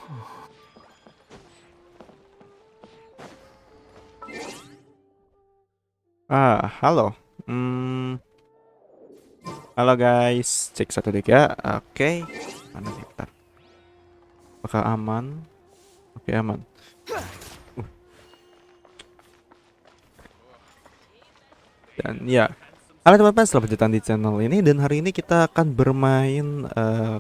Halo. Hmm, halo guys. Cek 1 3. Oke. Mana nih? Bentar. Apakah aman? Oke, aman. Dan ya, halo teman-teman, selamat datang di channel ini. Dan hari ini kita akan bermain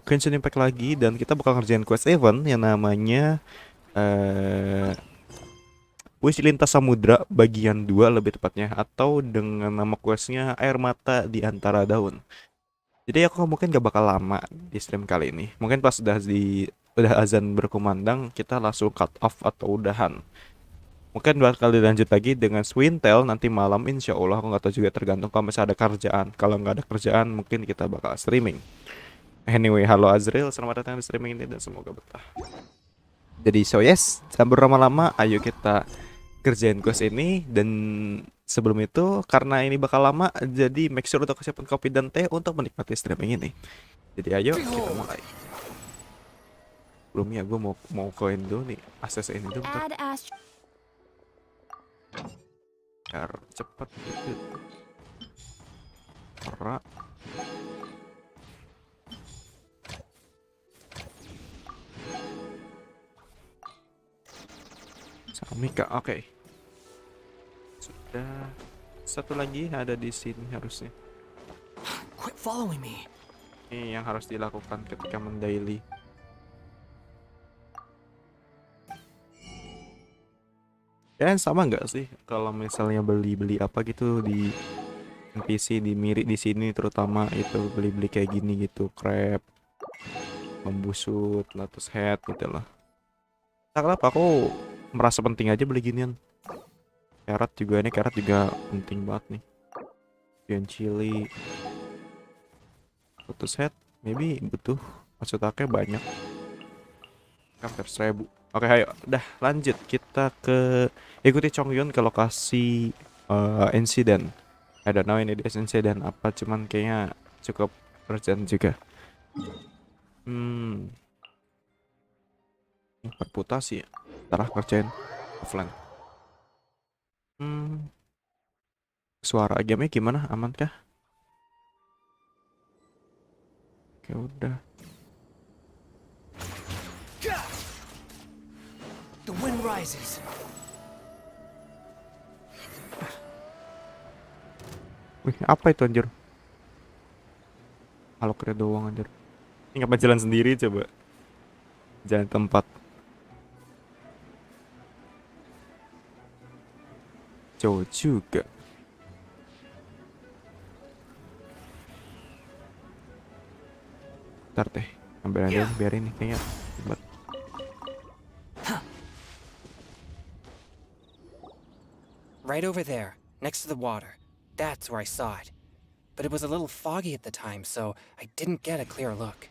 Genshin Impact lagi. Dan kita bakal ngerjain quest event yang namanya Wis Lintas Samudra bagian 2 lebih tepatnya. Atau dengan nama questnya Air Mata di Antara Daun. Jadi aku mungkin gak bakal lama di stream kali ini. Mungkin pas udah azan berkumandang kita langsung cut off atau udahan. Mungkin bakal dilanjut lagi dengan Swintel nanti malam, insya Allah. Aku nggak tahu juga, tergantung kalau misalnya ada kerjaan. Kalau nggak ada kerjaan mungkin kita bakal streaming. Anyway, halo Azril, selamat datang di streaming ini dan semoga betah. Jadi so yes, jangan berlama-lama, ayo kita kerjain quest ini. Dan sebelum itu, karena ini bakal lama, jadi make sure untuk siapkan kopi dan teh untuk menikmati streaming ini. Jadi ayo kita mulai. Belum ya, gue mau koin dulu nih, akses ini dulu bentar. Biar cepet gitu. Ora. Samika, oke. Sudah. Satu lagi ada di sini harusnya. Quit following me. Ini yang harus dilakukan ketika mendaily. Kalian sama nggak sih kalau misalnya beli-beli apa gitu di NPC, di mirip di sini terutama itu beli-beli kayak gini gitu, crab, membusut, lotus head gitu loh. Tak kenapa aku merasa penting aja beli ginian. Carrot juga penting banget nih. Giant chili, lotus head, maybe butuh maksudnya banyak. Hampir 1000. Oke, ayo, udah lanjut kita ke ikuti Chongyun ke lokasi insiden. I don't know ini dia insiden apa, cuman kayaknya cukup urgent juga. Perputasi ya. Ntar kerjain offline. Suara gamenya gimana? Aman kah? Oke, udah. The wind rises. Wih, apa itu anjir? Halo kira doang anjir. Ini ngapa jalan sendiri coba? Jalan tempat. Jauh juga. Ntar deh, ambil aja biar ini kayaknya ribet. Right over there, next to the water. That's where I saw it. But it was a little foggy at the time, so I didn't get a clear look.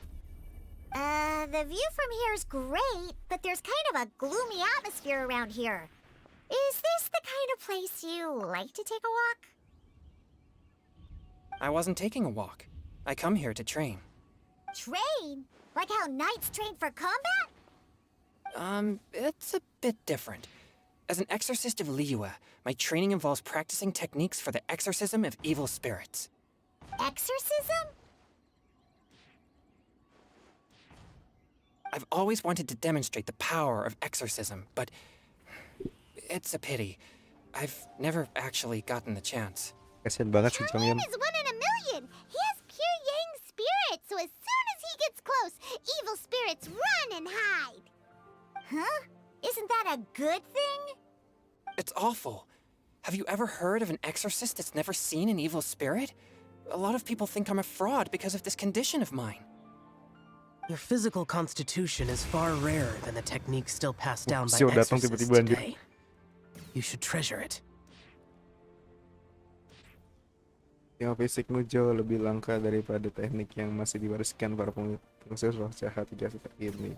The view from here is great, but there's kind of a gloomy atmosphere around here. Is this the kind of place you like to take a walk? I wasn't taking a walk. I come here to train. Train? Like how knights train for combat? It's a bit different. As an exorcist of Liyue, my training involves practicing techniques for the exorcism of evil spirits. Exorcism? I've always wanted to demonstrate the power of exorcism, but it's a pity. I've never actually gotten the chance. Kasian banget si Chongyun. Is one in a million. He has pure yang spirit, so as soon as he gets close, evil spirits run and hide. Huh? Isn't that a good thing? It's awful. Have you ever heard of an exorcist that's never seen an evil spirit? A lot of people think I'm a fraud because of this condition of mine. Your physical constitution is far rarer than the techniques still passed down by Siapa datang exorcists tiba-tiba anjir. today. You should treasure it. Yang fisikmu jauh lebih langka daripada teknik yang masih diwariskan para pengusir roh jahat hingga saat ini.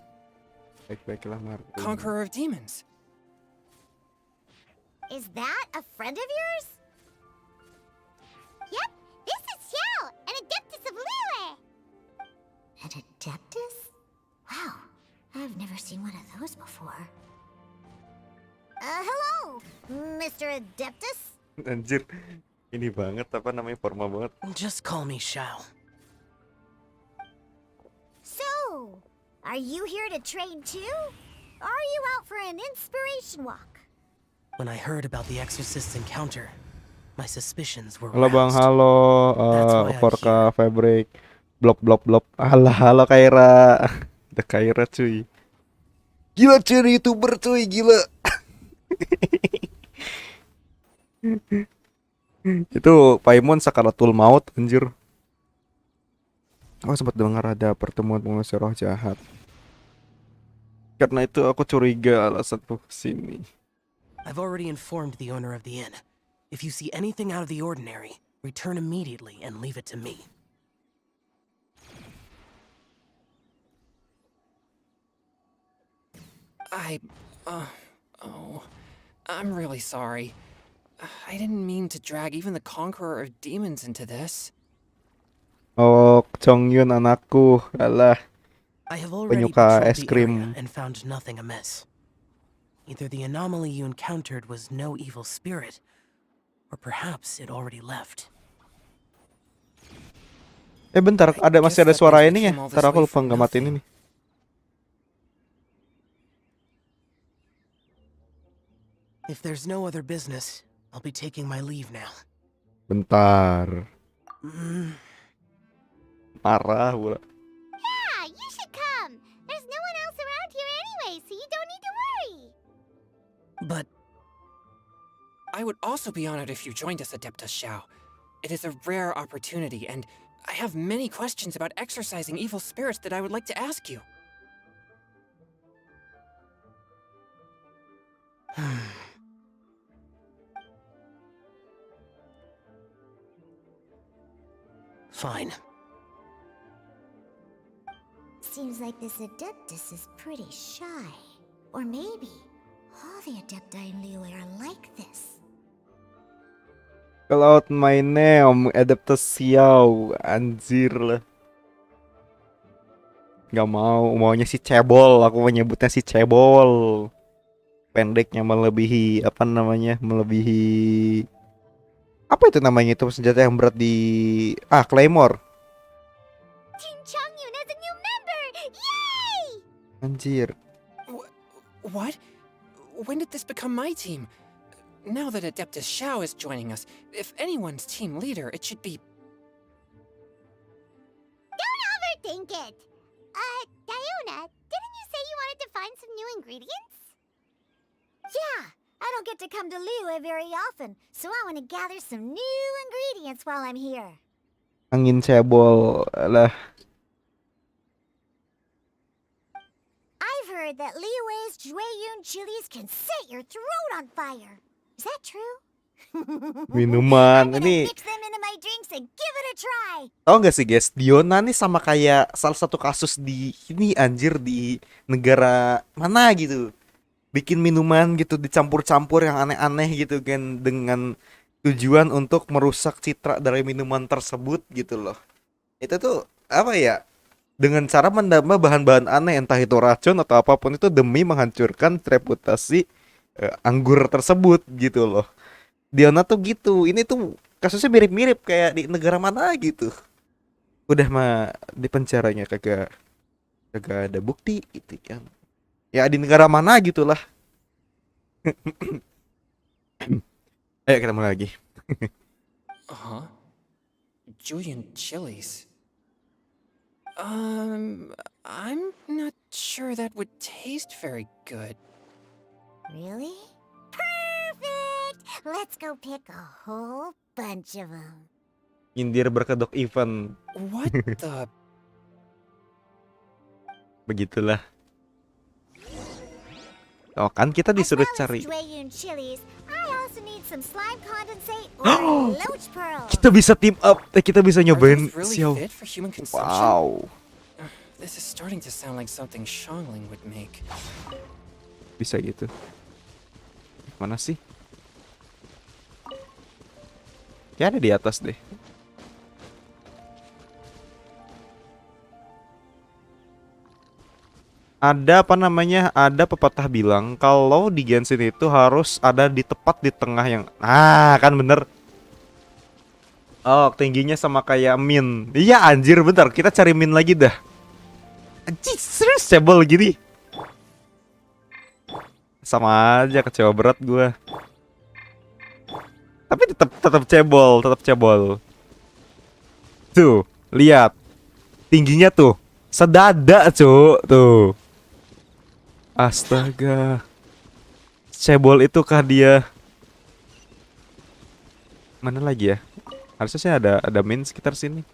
Baik-baiklah Martin. Conqueror of demons. Is that a friend of yours? Yep, this is Xiao, an Adeptus of Liyue. An Adeptus? Wow, I've never seen one of those before. Hello, Mr. Adeptus? Anjir, ini banget apa namanya, formal banget. Just call me Shao. So, are you here to train too? Or are you out for an inspiration walk? When I heard about the Exorcist's encounter, my suspicions were Halo Bang, roused. halo, That's why I'm Forka Fabric, blok. Halo Kaira, ada Kaira cuy. Gila cuy, YouTuber cuy, gila. Itu Paimon Sakaratul Maut, anjir. Aku sempat dengar ada pertemuan pengusir roh jahat. Karena itu aku curiga alasanku kesini. I've already informed the owner of the inn. If you see anything out of the ordinary, return immediately and leave it to me. I'm really sorry. I didn't mean to drag even the Conqueror of Demons into this. Oh, Chongyun anakku, alah. I have already Penyuka patrolled es the krim. area and found nothing amiss. Either the anomaly you encountered was no evil spirit, or perhaps it already left. Bentar, masih ada suara ini ya. Ntar aku lupa nggak matiin ini. If there's no other business, I'll be taking my leave now. Bentar. Marah pula. Yeah, you should come. There's no one else around here anyway, so you don't need to worry. But I would also be honored if you joined us, Adeptus Shao. It is a rare opportunity, and I have many questions about exorcising evil spirits that I would like to ask you. fine. Seems like this Adeptus is pretty shy. Or maybe all the Adepti in Liyue are like this. Call out my name, Adeptus Xiao. Anjir lah. Gak mau, maunya si Cebol. Aku menyebutnya si Cebol. Pendeknya melebihi, apa namanya, melebihi... Apa itu namanya itu senjata yang berat di... Claymore. Team Changyun has a new member! Yay! Anjir. What? When did this become my team? Now that Adeptus Shao is joining us, if anyone's team leader, it should be... Don't overthink it! Diona, didn't you say you wanted to find some new ingredients? Yeah, I don't get to come to Liyue very often, so I want to gather some new ingredients while I'm here. Angin Cebol lah. I've heard that Liyue's Jueyun chilies can set your throat on fire. Is that true? Minuman I'm gonna ini. mix them into my drinks and give it a try. Tahu nggak sih guys, Diona nih sama kayak salah satu kasus di ini anjir di negara mana gitu. Bikin minuman gitu dicampur-campur yang aneh-aneh gitu kan dengan tujuan untuk merusak citra dari minuman tersebut gitu loh. Itu tuh apa ya? Dengan cara menambah bahan-bahan aneh entah itu racun atau apapun itu demi menghancurkan reputasi anggur tersebut gitu loh. Diona tuh gitu. Ini tuh kasusnya mirip-mirip kayak di negara mana gitu. Udah mah di penjaranya kagak ada bukti gitu kan. Ya di negara mana gitulah. Ayo kita mulai lagi. Julian chilies. I'm not sure that would taste very good. Really? Perfect! Let's go pick a whole bunch of them. Nyindir berkedok event. What the... Begitulah. Oh kan kita disuruh cari. Jueyun chilies, I also need some slime condensate or loach pearls. Kita bisa team up. Kita bisa Are nyobain those really Xiao. fit for human consumption? Wow. This is starting to sound like something Shangling would make. Bisa gitu. Mana sih? Ya ada di atas deh. Ada apa namanya? Ada pepatah bilang kalau di Genshin itu harus ada di tepat di tengah yang kan bener. Oh, tingginya sama kayak min. Iya anjir, bentar, kita cari min lagi dah. Anjir, serius cebol gini. Sama aja kecewa berat gua. Tapi tetap cebol, tetap cebol. Tuh, lihat. Tingginya tuh sedada, Cuk. Tuh. Astaga. Cebol itu kah dia? Mana lagi ya? Harusnya sih ada min sekitar sini.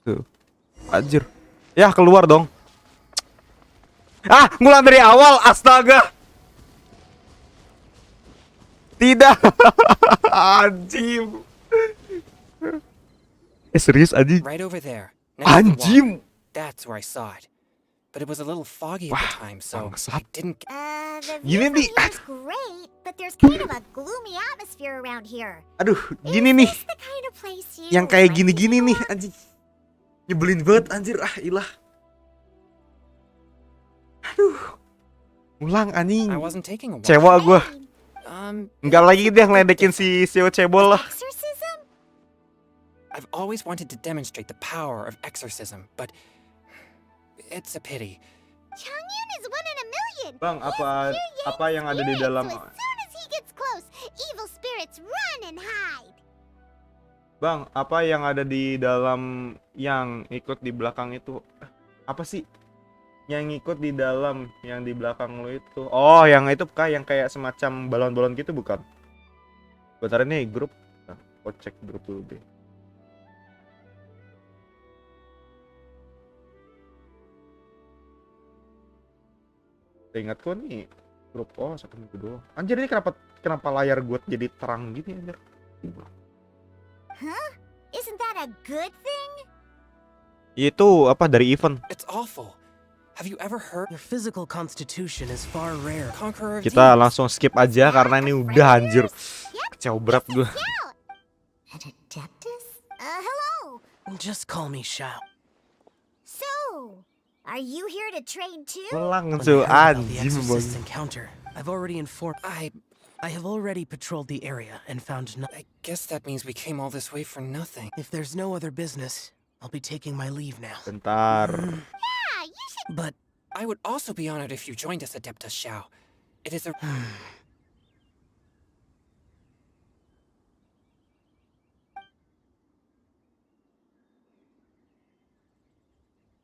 Tuh. Anjir. Ya, keluar dong. Ngulang dari awal. Astaga. Tidak. Anjim. Serius anjing. Right over there. Next to the wall. Anjim. That's where I saw it. But it was a little foggy at the time, so I bangsat. didn't. The Gini view nih. from here is great, but there's kind of a gloomy atmosphere around here. Aduh, gini nih. Is this the kind of place you Yang kayak like to gini-gini nih, belong? anjing. Nyebelin banget anjir, ilah. Aduh. Ulang anjing. I wasn't taking a walk. Cewa gua. Enggak it's lagi a dia bit ngeledekin different. si Sio cebol lah. Exorcism? I've always wanted to demonstrate the power of exorcism, but it's a pity. Changyun is one in a million. Bang, He's apa- pure yang apa yang ada di spirit, dalam- So as soon as he gets close, evil spirits run and hide. Bang, apa yang ada di dalam yang ikut di belakang itu? Apa sih? Yang ikut di dalam yang di belakang lo itu. Oh, yang itu kah yang kayak semacam balon-balon gitu bukan? Bentar ini grup. Nah, aku cek grup dulu deh. Ingatku nih grup satu minggu doang. Anjir ini kenapa layar gue jadi terang gini anjir? Huh? Isn't that a good thing? Itu apa dari event? It's awful. Have you ever heard Your physical constitution is far rare. Conqueror of Kita Demons? langsung skip aja karena ini udah anjir. Kecewa berat gue. An adeptus? Hello. Just call me Shao. So, are you here to train too? Langsung When I heard about the anjing exorcist bang. encounter, I've already informed. I have already patrolled the area and found no. I guess that means we came all this way for nothing. If there's no other business, I'll be taking my leave now. Bentar. Yeah, you should. But I would also be honored if you joined us, Adeptus Shao. It is a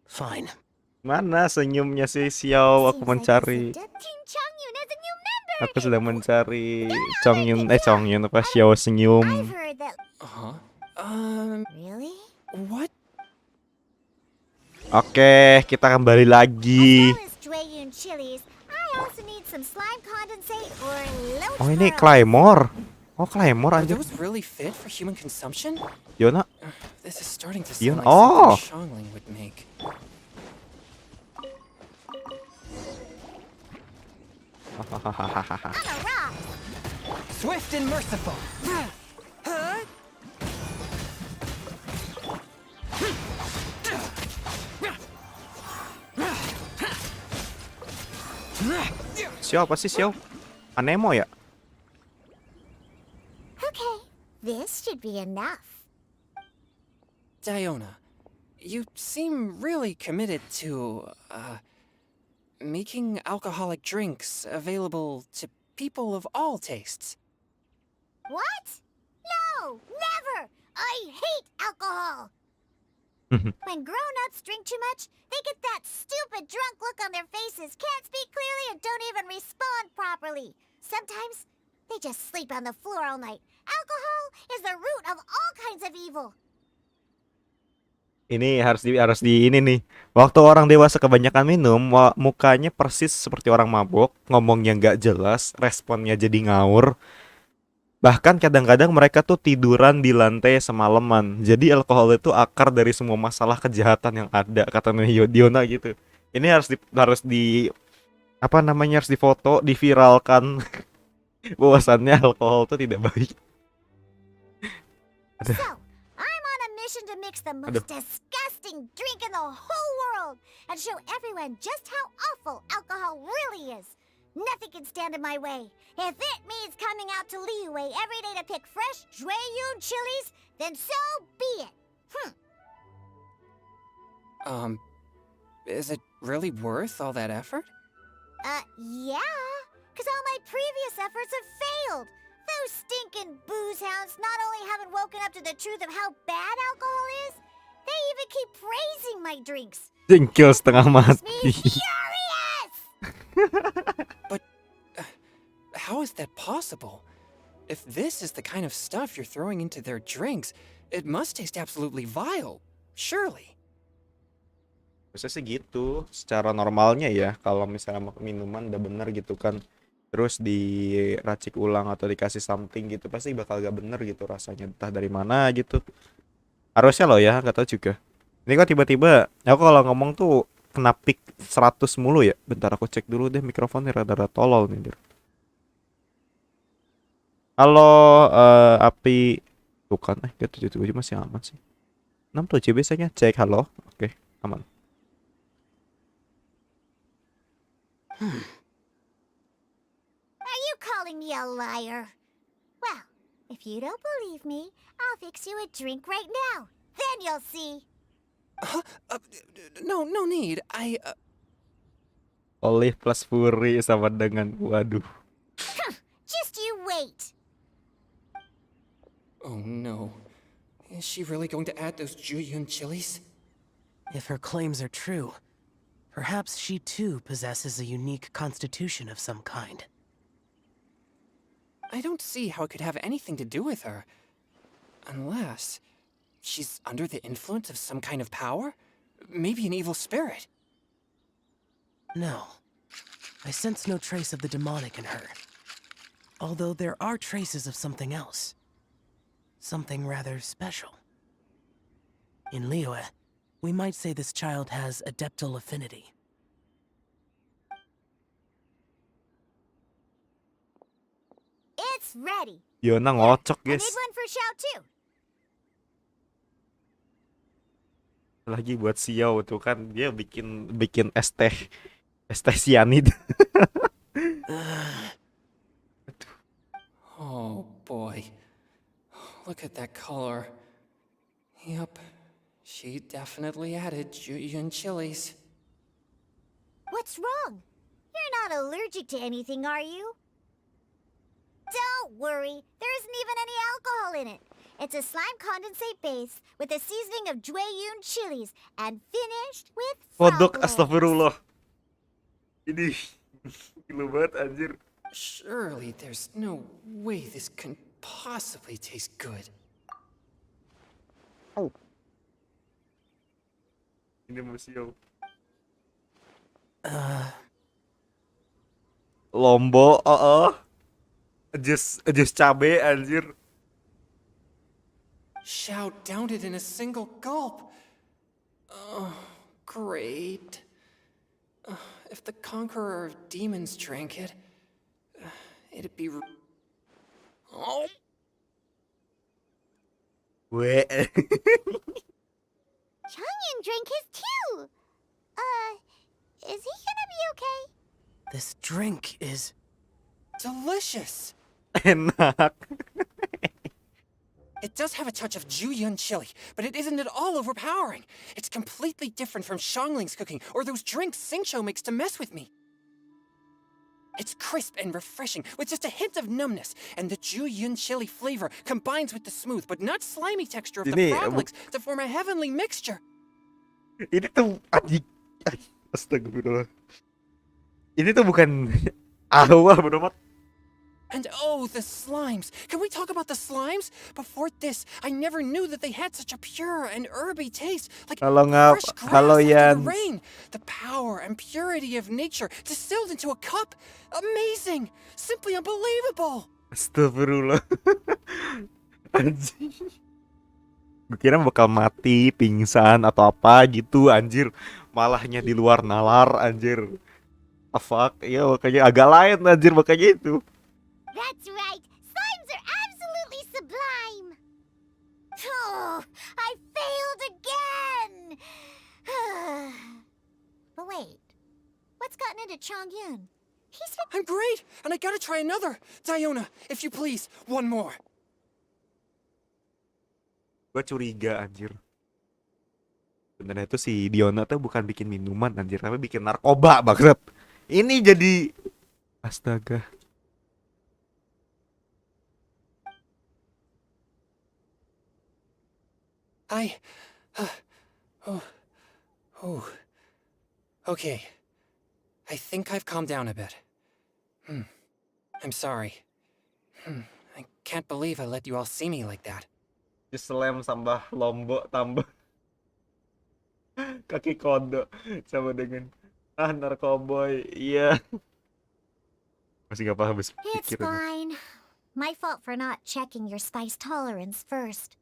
fine. Mana senyumnya si Xiao? Aku Seems like mencari. this adept Team Changyun has a new member. Aku sedang mencari Chongyun apa Xiao senyum. I've heard that. huh? Really? What? Oke, kita kembali lagi. As well as Dwayun chilies, I also need some slime condensate or loach Oh ini pearls. Claymore. Oh Claymore Are anjir. those really fit for human consumption? Yona. This is starting to Yun- sound like oh. something Shangling would make. I'm a rock. Swift and merciful. Xiao apa sih Xiao? Anemo ya? Okay, this should be enough. Diona, you seem really committed to, making alcoholic drinks available to people of all tastes. What? No, never! I hate alcohol! When grown-ups drink too much, they get that stupid drunk look on their faces, can't speak clearly, and don't even respond properly. Sometimes, they just sleep on the floor all night. Alcohol is the root of all kinds of evil. Ini harus di ini nih. Waktu orang dewasa kebanyakan minum, mukanya persis seperti orang mabuk, ngomongnya nggak jelas, responnya jadi ngawur. Bahkan kadang-kadang mereka tuh tiduran di lantai semalaman. Jadi alkohol itu akar dari semua masalah kejahatan yang ada, kata Diona gitu. Ini harus di apa namanya, harus difoto, diviralkan. Bahwasannya alkohol itu tidak baik. So, I'm on a mission to mix the Aduh. most disgusting drink in the whole world and show everyone just how awful alcohol really is. Nothing can stand in my way. If it means coming out to Liyue every day to pick fresh Jueyun chilies, then so be it. Is it really worth all that effort? Yeah, because all my previous efforts have failed. Those stinking booze hounds not only haven't woken up to the truth of how bad alcohol is, they even keep praising my drinks. Jengkel setengah Makes mati. me furious! How is that possible? If this is the kind of stuff you're throwing into their drinks, it must taste absolutely vile. Surely. Biasanya sih gitu, secara normalnya ya, kalau misalnya minuman udah bener gitu kan, terus diracik ulang atau dikasih something gitu, pasti bakal gak bener gitu rasanya, entah dari mana gitu. Harusnya loh ya, gak tahu juga. Ini kok tiba-tiba, aku kalau ngomong tuh kena pick 100 mulu ya. Bentar aku cek dulu deh, mikrofonnya rada-rada tolol nih, Dir. Halo, api. Bukan, gitu aja masih aman sih. 67 biasanya, cek halo. Oke, aman. Are you calling me a liar? Well, if you don't believe me, I'll fix you a drink right now. Then you'll see. No need. Olive plus Fury sama dengan waduh. Just you wait. Oh no. Is she really going to add those Jueyun chilies? If her claims are true, perhaps she too possesses a unique constitution of some kind. I don't see how it could have anything to do with her. Unless she's under the influence of some kind of power? Maybe an evil spirit. No. I sense no trace of the demonic in her. Although there are traces of something else. Something rather special. In Liyue, we might say this child has adeptal affinity. It's ready. Yona ngocok, I guys. made one for Xiao too. Lagi buat Xiao tuh kan dia bikin es teh sianid. Oh boy. Look at that color. Yep. She definitely added Jueyun chilies. What's wrong? You're not allergic to anything, are you? Don't worry. There isn't even any alcohol in it. It's a slime condensate base with a seasoning of Jueyun chilies and finished with Kodok, frog legs. astagfirullah. Ini gila banget anjir. Surely there's no way this can possibly taste good. Ini mau Xiao. Lombo, Just cabe anjir. Xiao downed it in a single gulp. Oh, great. If the conqueror of demons drank it, it'd be... Oh! Weh. Changyan drank his too. Is he gonna be okay? This drink is... Delicious! Enak. It does have a touch of Jueyun chili, but it isn't at all overpowering. It's completely different from Xiangling's cooking or those drinks Xingqiu makes to mess with me. It's crisp and refreshing, with just a hint of numbness, and the Jueyun chili flavor combines with the smooth but not slimy texture of the Ini, frog legs to form a heavenly mixture. Ini tuh anjing. Astagfirullah. Ini tuh bukan awal bener. And oh, the slimes! Can we talk about the slimes? Before this, I never knew that they had such a pure and herby taste, like Halo ngap, fresh grass halo after Yan. the rain. The power and purity of nature distilled into a cup. Amazing! Simply unbelievable! Astagfirullah. Anjing. Gue kira bakal mati, pingsan atau apa gitu anjir. Malahnya di luar nalar anjir. Fuck, ya makanya agak lain anjir makanya itu. That's right. Slimes are absolutely sublime. Oh, I failed But wait, what's gotten into Chongyun? He's been... I'm great, and I gotta try another. Diona, if you please, one more. Gue curiga anjir. Sebenarnya itu si Diona tuh bukan bikin minuman anjir, tapi bikin narkoba banget. Ini jadi astaga. Okay. I think I've calmed down a bit. I'm sorry. I can't believe I let you all see me like that. Slam tambah lombok tambah kaki kodok sama dengan narkoboy. Iya. Masih gak paham habis It's pikir. fine. My fault for not checking your spice tolerance first.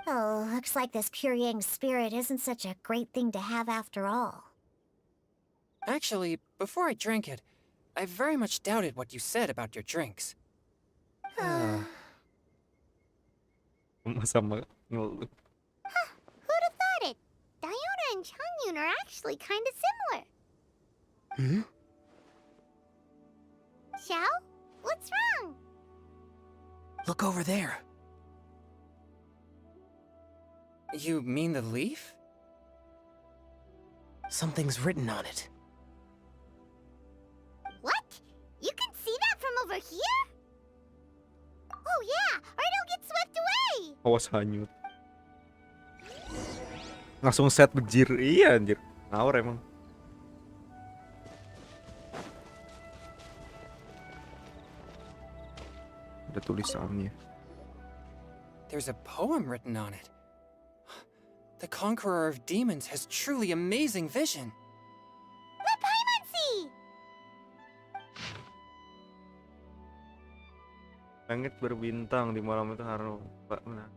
Oh, looks like this pure yang spirit isn't such a great thing to have after all. Actually, before I drank it, I very much doubted what you said about your drinks. Sama ngeluh. Who'd have thought it? Diona and Chongyun are actually kind of similar. Xiao? What's wrong? Look over there. You mean the leaf? Something's written on it. What? You can see that from over here? Oh yeah, or it'll get swept away! Awas hanyut. Langsung set bejir. Iya anjir. Ngawur emang. Ada tulisannya. There's a poem written on it. The conqueror of demons has truly amazing vision. Lepaimansi! Langit berbintang di malam itu harum. Pak mana?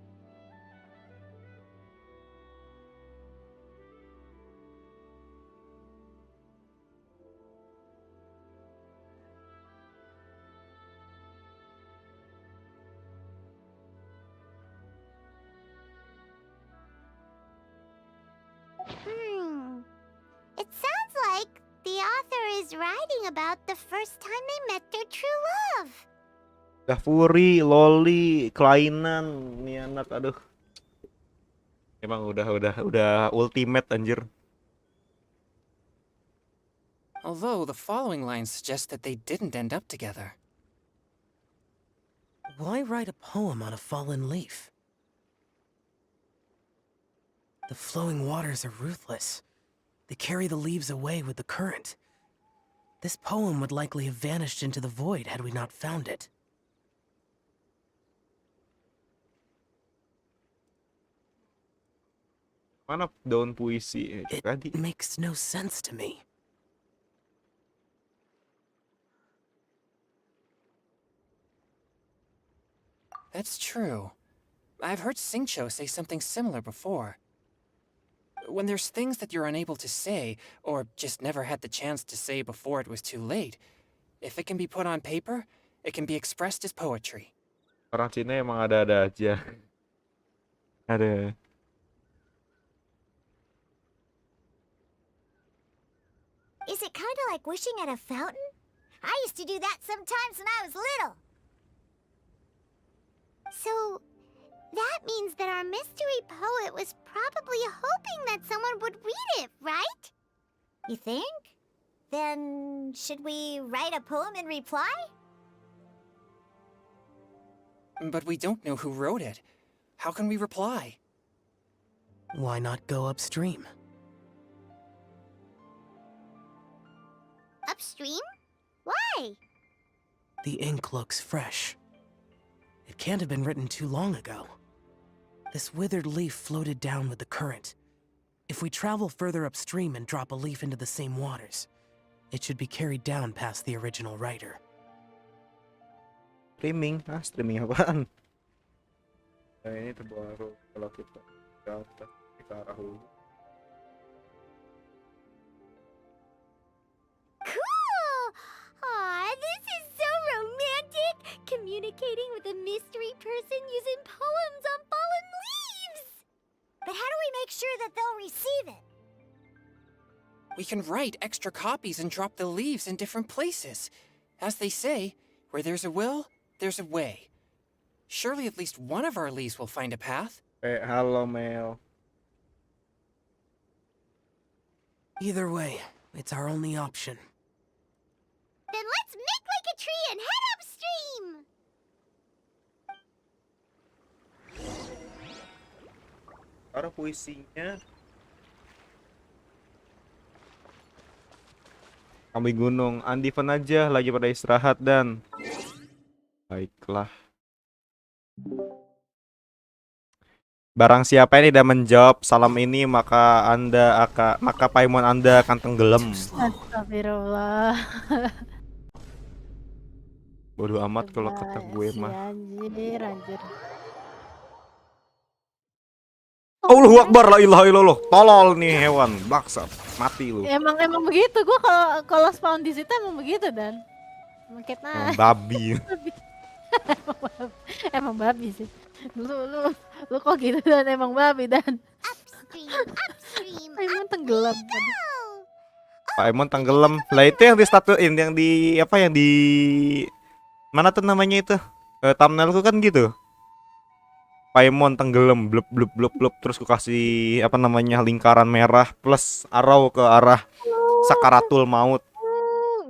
It sounds like the author is writing about the first time they met their true love. Gafuri, Loli, kelainan, nih anak aduh. Emang udah ultimate anjir. Although the following lines suggest that they didn't end up together. Why write a poem on a fallen leaf? The flowing waters are ruthless. They carry the leaves away with the current. This poem would likely have vanished into the void had we not found it. Mana daun puisi It tadi? makes no sense to me. That's true. I've heard Singcho say something similar before. When there's things that you're unable to say, or just never had the chance to say before it was too late, if it can be put on paper, it can be expressed as poetry. Orang Cina emang ada-ada aja. Ada. Is it kind of like wishing at a fountain? I used to do that sometimes when I was little. So, that means that our mystery poet was probably hoping that someone would read it, right? You think? Then, should we write a poem in reply? But we don't know who wrote it. How can we reply? Why not go upstream? Upstream? Why? The ink looks fresh. It can't have been written too long ago. This withered leaf floated down with the current. If we travel further upstream and drop a leaf into the same waters, it should be carried down past the original writer. Streaming, streaming apaan? Nah, ini terbaru kalau kita ke arah hulu. Cool! Aw, this is so romantic! Communicating with a mystery person using poems on fallen leaves! But how do we make sure that they'll receive We can write extra copies and drop the leaves in different places. As they say, where there's a will, there's a way. Surely at least one of our leaves will find a path. Halo Mel. Either way, it's our only option. Then let's make like a tree and head upstream! Ada puisinya. Kami gunung, Andivan aja lagi pada istirahat dan baiklah. Barang siapa yang tidak menjawab salam ini maka Paimon Anda akan tenggelam. Astagfirullah. Bodoh amat kalau kata gue mah. Anjir. Allahu Akbar, la ilaha illallah. Tolol nih hewan, bangsat. Mati lu. Emang begitu, gua kalau spawn di situ emang begitu dan. Makanya Babi. emang babi sih. Lu kok gitu dan emang babi dan. Upstream. Emang tenggelam. Paimon tenggelam. Lah itu yang di statuin, yang di apa yang di mana tuh namanya itu? Thumbnailku kan gitu. Paimon tenggelam, blub blub blub blub, terus ku kasih apa namanya lingkaran merah plus arrow ke arah sakaratul maut.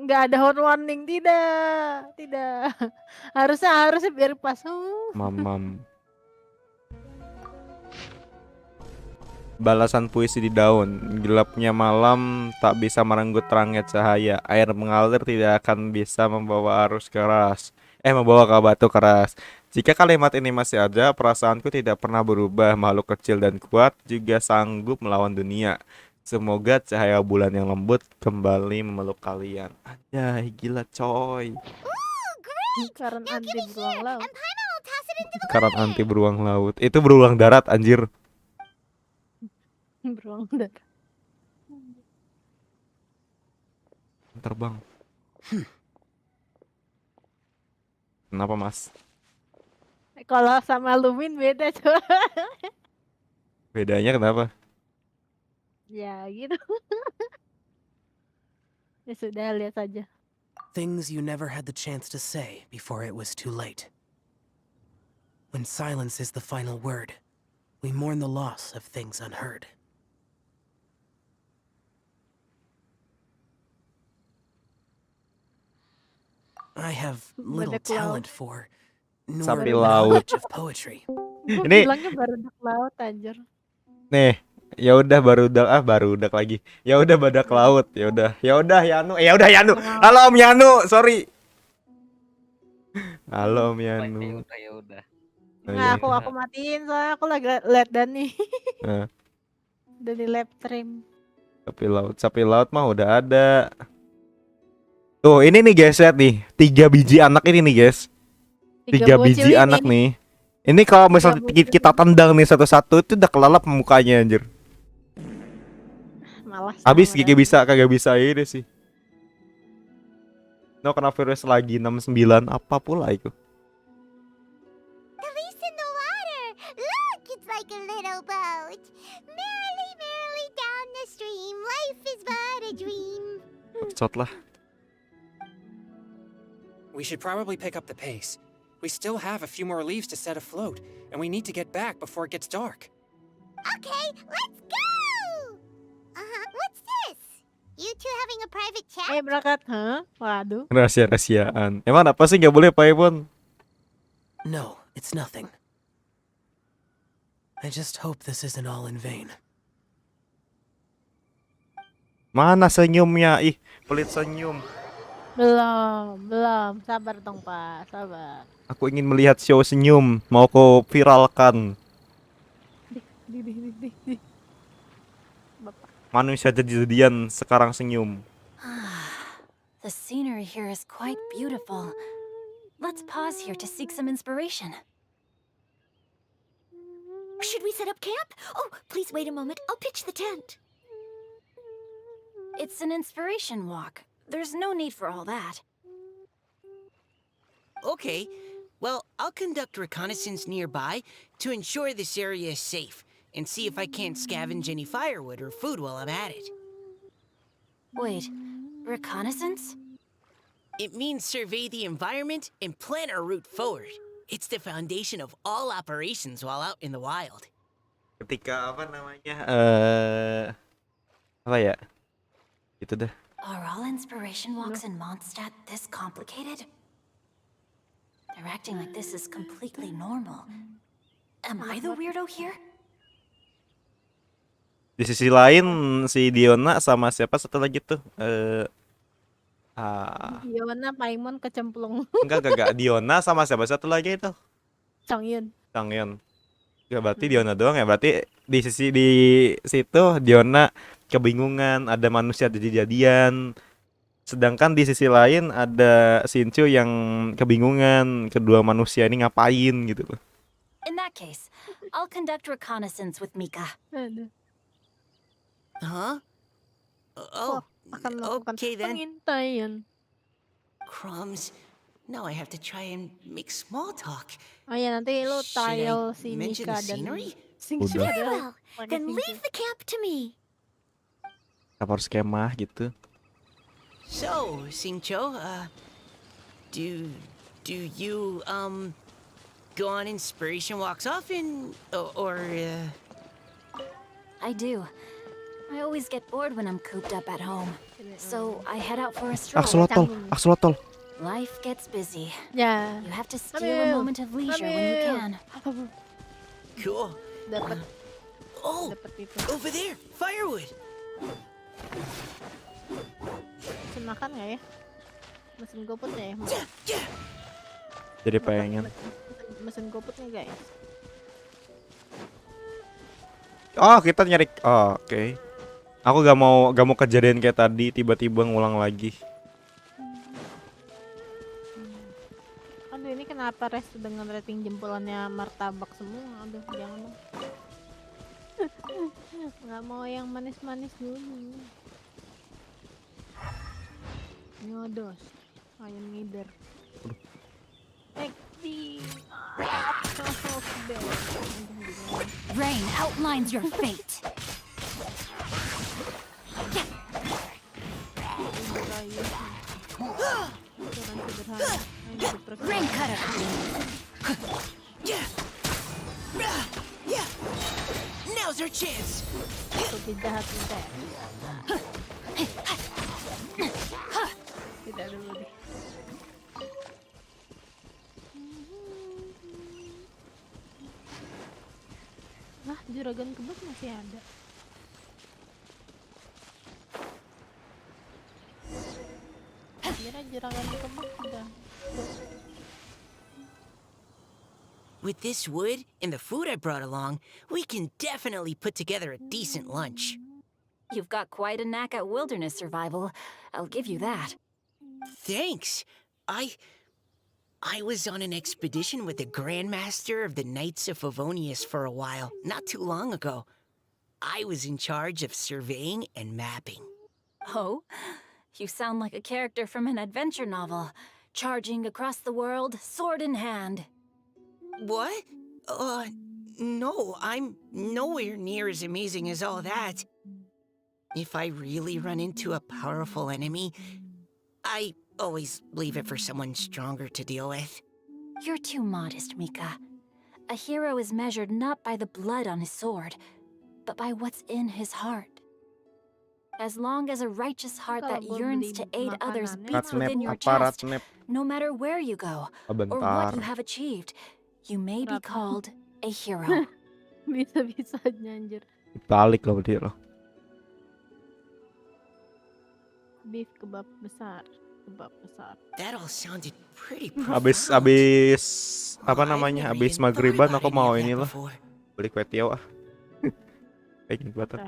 Nggak ada horn warning, tidak. Harusnya biar pas. Mamam. Balasan puisi di daun. Gelapnya malam tak bisa merenggut terangnya cahaya. Air mengalir tidak akan bisa membawa membawa ke batu keras. Jika kalimat ini masih ada, perasaanku tidak pernah berubah. Makhluk kecil dan kuat juga sanggup melawan dunia. Semoga cahaya bulan yang lembut kembali memeluk kalian. Anjay, gila coy. Lingkaran anti beruang laut. Lingkaran anti beruang laut. Itu berulang darat anjir. Beruang darat. Terbang. Kenapa mas? Kalau sama Lumin beda coba. Bedanya kenapa? Ya gitu. Ya sudah, lihat saja. Things you never had the chance to say before it was too late. When silence is the final word, we mourn the loss of things unheard. I have little Badak laut. talent for nor Sapi laut. knowledge of poetry. Gua Ini- bilangnya badak laut anjir. Nih, ya udah barudak lagi. Ya udah badak laut. Ya udah Yanu. Yanu. Halo Om Yanu, sorry. Halo Om Yanu. Ya udah. Oh, Nah, iya. aku matiin soalnya aku lagi liat Dani. Nah, Udah di live stream. sapi laut mah udah ada. Tuh, ini nih guys, lihat nih. 3 biji anak ini nih, guys. 3 bocil biji ini anak nih. nih. Ini kalau misalnya bocil. kita tendang nih satu-satu itu udah kelalap mukanya anjir. Malas. Habis sama gigi bisa kagak bisa ini sih. No, kena virus lagi 69 apa pula itu. The leaf's in the water! Look, it's like a little boat. Merrily down the stream. Life is but a dream. Shot lah. We should probably pick up the pace. We still have a few more leaves to set afloat, and we need to get back before it gets dark. Okay, let's go! What's this? You two having a private chat? berangkat. Hah? Waduh. Rahasia-rahasiaan. Emang apa sih nggak boleh Paimon? No, it's nothing. I just hope this isn't all in vain. Mana senyumnya? Ih, pelit senyum. Belum. Sabar dong, Pak. Sabar. Aku ingin melihat show senyum. Mau kau viralkan. Di. Manusia jadi-jadian sekarang senyum. The scenery here is quite beautiful. Let's pause here to seek some inspiration. Should we set up camp? Oh, please wait a moment. I'll pitch the tent. It's an inspiration walk. There's no need for all that. Okay, well, I'll conduct reconnaissance nearby to ensure this area is safe and see if I can't scavenge any firewood or food while I'm at it. Wait, reconnaissance? It means survey the environment and plan our route forward. It's the foundation of all operations while out in the wild. Ketika apa namanya? Apa ya? Itu dah. Are all inspiration walks in Mondstadt this complicated? They're acting like this is completely normal. Am I the weirdo here? Di sisi lain si Diona sama siapa satu lagi tuh? Diona Paimon kecemplung. Enggak. Diona sama siapa satu lagi itu? Changyun. Changyun. Enggak berarti Diona doang ya. Berarti di situ Diona kebingungan, ada manusia jadi-jadian. Sedangkan di sisi lain ada Shinchu yang kebingungan, kedua manusia ini ngapain gitu loh. In that case, I'll conduct reconnaissance with Mika. Aduh. Huh? Oh, Akan melakukan okay then. pengintaian. Crumbs. Now I have to try and make small talk. Oh ya, nanti lu Should I trial si mention Mika the dan scenery? Shinchu Udah. Very adalah well. pakai Then Shinchu. leave the camp to me. Kita harus kemah gitu. So, Singcho, do you go on inspiration walks often, or I do. I always get bored when I'm cooped up at home. So I head out for a stroll. Axolotl. Life gets busy. Ya. You have to steal a Ambil. moment of leisure when you can. cool? Dapat Oh, itu. over there, firewood. Mesin makan nggak ya? Mesin GoFood ya? Yeah. Jadi pengen. Mesin GoFood nih guys. Oh, kita nyari. Oh, oke. Aku gak mau kejadian kayak tadi tiba-tiba ngulang lagi. Aduh, ini kenapa res dengan rating jempolannya martabak semua? Aduh, jangan dong. Nggak mau yang manis-manis dulu. Nyodos ayam ngider. Rain outlines your fate. Rain cutter. Yeah. Now's our chance. Jahat teh. Tidak dulu deh. Nah, juragan kebun masih ada. Kira juragan kebun sudah. With this wood and the food I brought along, we can definitely put together a decent lunch. You've got quite a knack at wilderness survival. I'll give you that. Thanks. I was on an expedition with the Grandmaster of the Knights of Favonius for a while, not too long ago. I was in charge of surveying and mapping. Oh, you sound like a character from an adventure novel, charging across the world, sword in hand. What? No, I'm nowhere near as amazing as all that. If I really run into a powerful enemy, I always leave it for someone stronger to deal with. You're too modest, Mika. A hero is measured not by the blood on his sword, but by what's in his heart. As long as a righteous heart that yearns to aid others beats within your chest, no matter where you go or what you have achieved, you may be called a hero. Bisa-bisanya anjir. Balik loh dia loh. Beef kebab besar. That all sounded pretty Abis apa namanya? Abis maghriban aku mau ini loh. Beli kue tiaw ah. Pengen banget.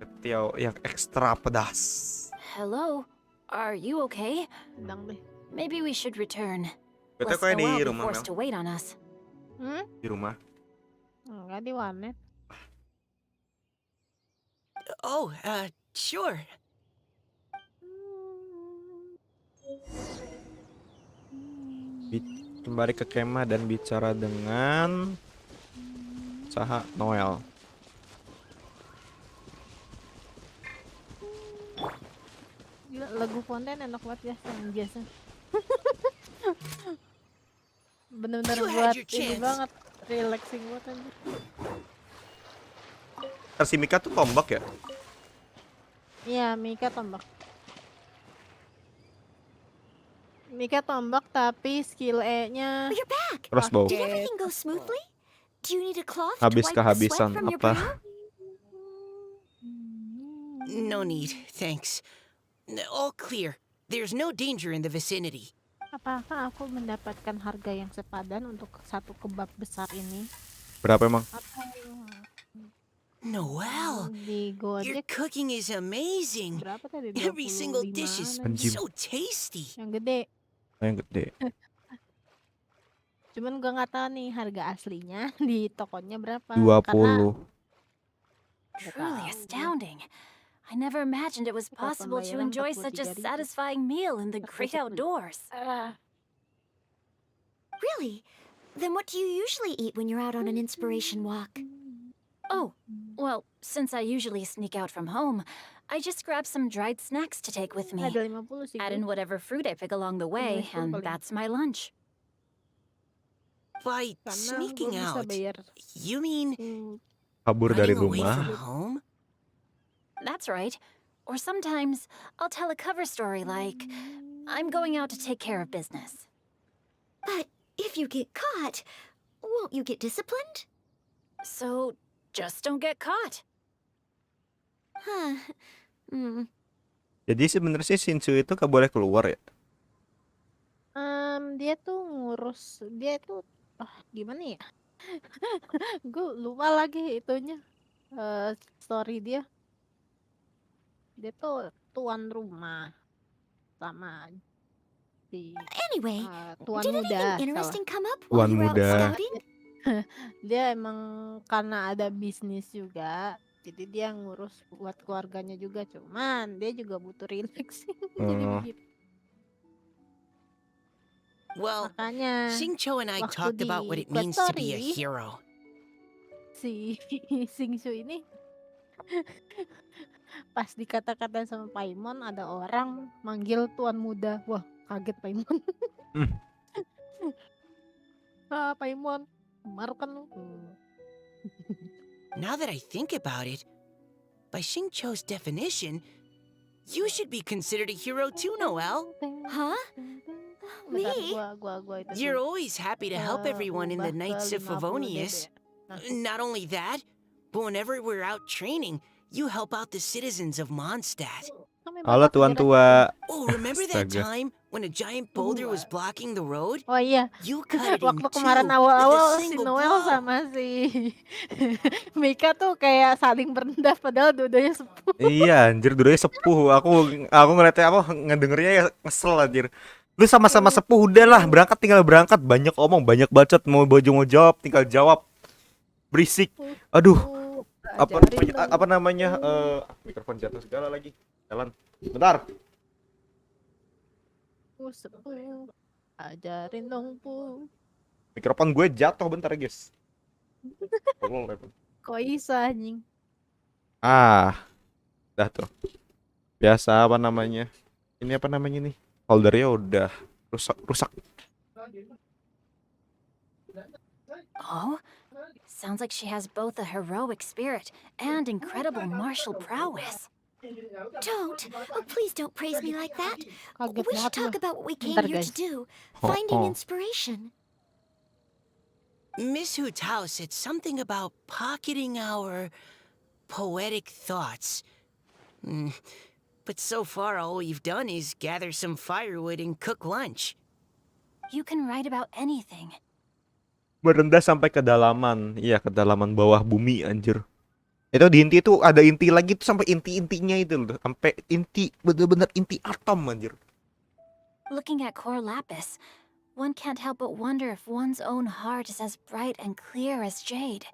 Kue tiaw yang ekstra pedas. Hello, are you okay? Sedang deh. Maybe we should return. Kita Lest kue the di world be rumah forced to wait on us. Di rumah. Enggak di warnet. Oh, sure. Kembali ke kemah dan bicara dengan Saha Noel. lagu Fonten enak banget ya yang biasa. Bener-bener You had buat your ini chance. banget, relaxing banget anjir. Si Mika tuh tombak ya? Iya, Mika tombak. Mika tombak tapi skill E-nya Oh, you're back! Crossbow. Did pakai everything go smoothly? Do you need a cloth to Habis wipe the sweat kehabisan from your apa? brow? No need, thanks. All clear. There's no danger in the vicinity. Apakah aku mendapatkan harga yang sepadan untuk satu kebab besar ini? Berapa emang? Atau Noelle, di your Gojek cooking is amazing. berapa tadi? Every single dish 25 is Anjing. so tasty. yang gede. Yang gede. Cuman gua nggak tahu nih harga aslinya di tokonya berapa. 20. Karena nggak Truly tahu. astounding. I never imagined it was Kita possible to pembayaran enjoy such a 43.000. satisfying meal in the great 40. outdoors. Really? Then what do you usually eat when you're out on an inspiration walk? Oh, well, since I usually sneak out from home, I just grab some dried snacks to take with me. Ada 50 sih. Add gue. in whatever fruit I pick along the way, Nice, and paling. that's my lunch. By Karena sneaking gue bisa out, bayar. you mean Kabur dari running away rumah. from home? That's right. Or sometimes I'll tell a cover story like, I'm going out to take care of business. But if you get caught, won't you get disciplined? So just don't get caught. Huh. Jadi sebenarnya Shinsu itu gak boleh keluar ya? Dia tuh ngurus, dia tuh gimana ya? Gue lupa lagi itunya. Story dia. Dia tuh tuan rumah sama si Anyway, tuan did muda. anything Salah. interesting come up Tuan while you were out muda. scouting? Dia emang karena ada bisnis juga, jadi dia ngurus buat keluarganya juga. Cuman dia juga butuh relaxing. Jadi Oh. begitu. Well, Makanya Xingqiu and I waktu talked about what di it means to be a Story, hero. si Singsu ini pas dikata-kata sama Paimon ada orang manggil tuan muda. Wah, kaget Paimon. Hmm. Paimon, marah kan lu. Now that I think about it, by Xingqiu's definition, you should be considered a hero too, Noelle. Huh? Bentar, Me? gua itu You're dulu. always happy to help everyone in the Ubah ke Knights of 50 Favonius. DB ya. Not only that, but whenever we're out training, you help out the citizens of Mondstadt. Kami Halo bakal tuan segera- tua. Oh, remember that Astaga. time when a giant boulder was blocking the road? Oh iya, You cut it in waktu two kemarin with awal-awal a si single Noel blow. sama si Mika tuh kayak saling berendah padahal dua-duanya sepuh. Iya anjir, dulunya sepuh. Aku ngeliatnya, aku ngedengernya ya ngesel anjir. Lu sama-sama sepuh, udahlah berangkat, tinggal berangkat. Banyak omong, banyak bacot, mau jawab tinggal jawab. Berisik. Aduh, apa namanya? Mikrofon jatuh segala lagi. Jalan. Bentar. Sepuh, ajarin dong pu. Mikrofon gue jatuh bentar, guys. Tolol, Repot. Kok bisa anjing? Dah tuh. Biasa apa namanya? Ini apa namanya nih? Holdernya udah rusak. Oh, sounds like she has both a heroic spirit and incredible martial prowess. Don't. Oh, please don't praise me like that. Kaget We should banget talk gua. about what we came Bentar, here guys. to do. Oh, Finding oh. inspiration. Miss Hu Tao said something about pocketing our poetic thoughts. But so far, all we've done is gather some firewood and cook lunch. You can write about anything. Merendah sampai kedalaman. Iya, kedalaman bawah bumi anjir. Itu di inti itu ada inti lagi tuh, sampai inti-intinya itu loh. Sampai inti, bener-bener inti atom anjir. Looking at core lapis, one can't help but wonder if one's own heart is as bright and clear as jade.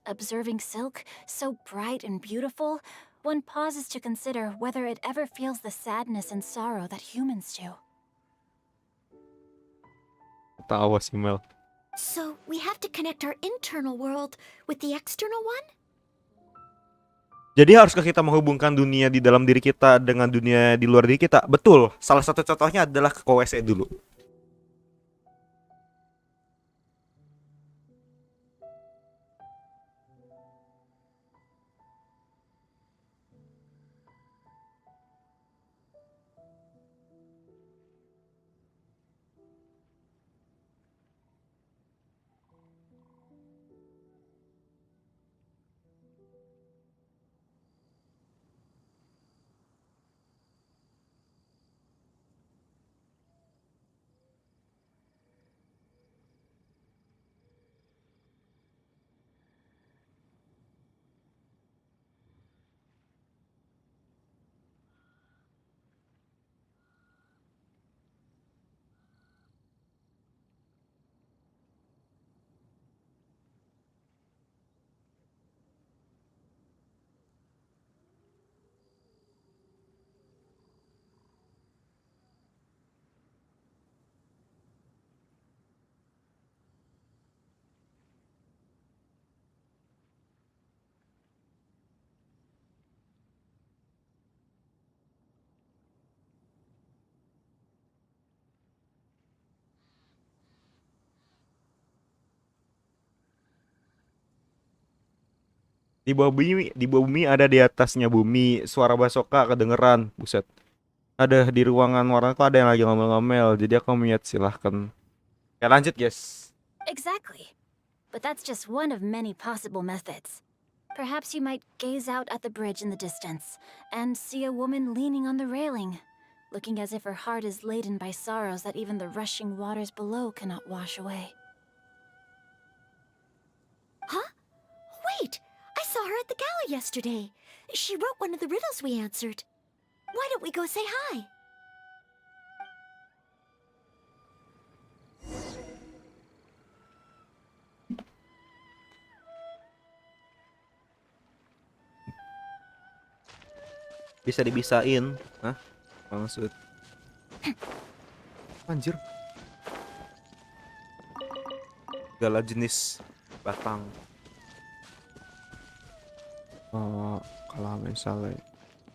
Observing silk, so bright and beautiful, one pauses to consider whether it ever feels the sadness and sorrow that humans do. Tawa sih Mel. So we have to connect our internal world with the external one? Jadi haruskah kita menghubungkan dunia di dalam diri kita dengan dunia di luar diri kita? Betul. Salah satu contohnya adalah ke WC dulu. Di bawah bumi ada di atasnya bumi. Suara basoka kedengeran. Buset. Ada di ruangan warna tuh ada yang lagi ngomel-ngomel. Jadi aku melihat silahkan. Ya lanjut guys. Exactly. But that's just one of many possible methods. Perhaps you might gaze out at the bridge in the distance and see a woman leaning on the railing, looking as if her heart is laden by sorrows that even the rushing waters below cannot wash away. Huh? Wait! I saw her at the gala yesterday. She wrote one of the riddles we answered. Why don't we go say hi? Bisa dibisain. Hah? Maksud. Anjir. Segala jenis batang. Oh, kalau misalnya.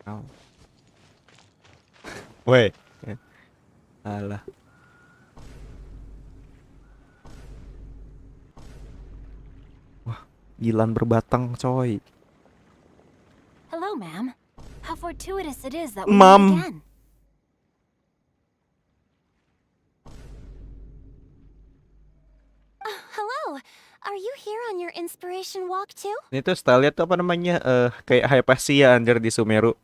Oh. Weh. Alah. Wah, gilan berbatang coy. Hello, ma'am. How fortuitous it is that we meet Ma'am. again. Hello! Are you here on your inspiration walk too? Ini tuh style tuh apa namanya? Kayak Hypatia anjir di Sumeru.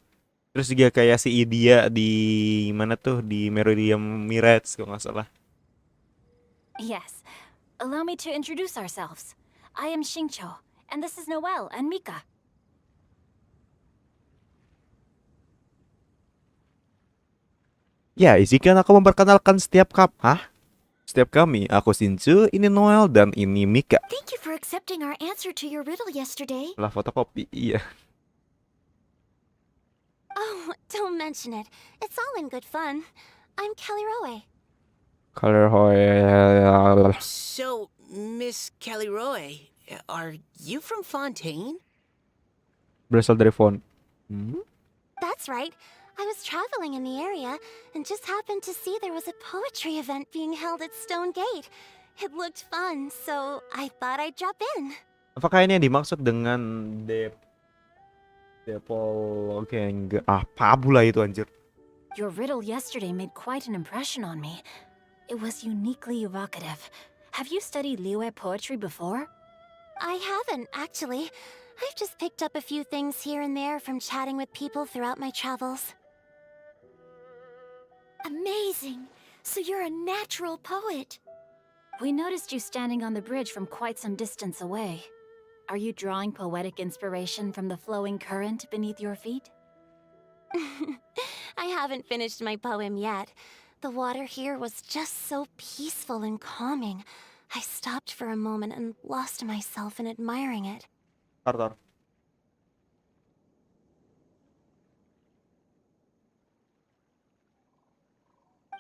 Terus juga kayak si Idia di mana tuh di Meridian Mirage kalau nggak salah. Yes. Allow me to introduce ourselves. I am Xingqiu, and this is Noelle and Mika. Ya, izinkan aku memperkenalkan setiap kami. Aku Shinju, ini Noel dan ini Mika. Thank you for accepting our answer to your riddle yesterday. Lah fotokopi, iya. Oh, don't mention it. It's all in good fun. I'm Kelly Rowe. Color So, Miss Kelly Roy, are you from Fontaine? berasal dari font. That's right. I was traveling in the area and just happened to see there was a poetry event being held at Stone Gate. It looked fun, so I thought I'd drop in. Apakah ini yang dimaksud dengan Gang? Apa pula itu anjir? Your riddle yesterday made quite an impression on me. It was uniquely evocative. Have you studied Liyue poetry before? I haven't, actually. I've just picked up a few things here and there from chatting with people throughout my travels. Amazing! So you're a natural poet. We noticed you standing on the bridge from quite some distance away. Are you drawing poetic inspiration from the flowing current beneath your feet? I haven't finished my poem yet. The water here was just so peaceful and calming. I stopped for a moment and lost myself in admiring it. Tar.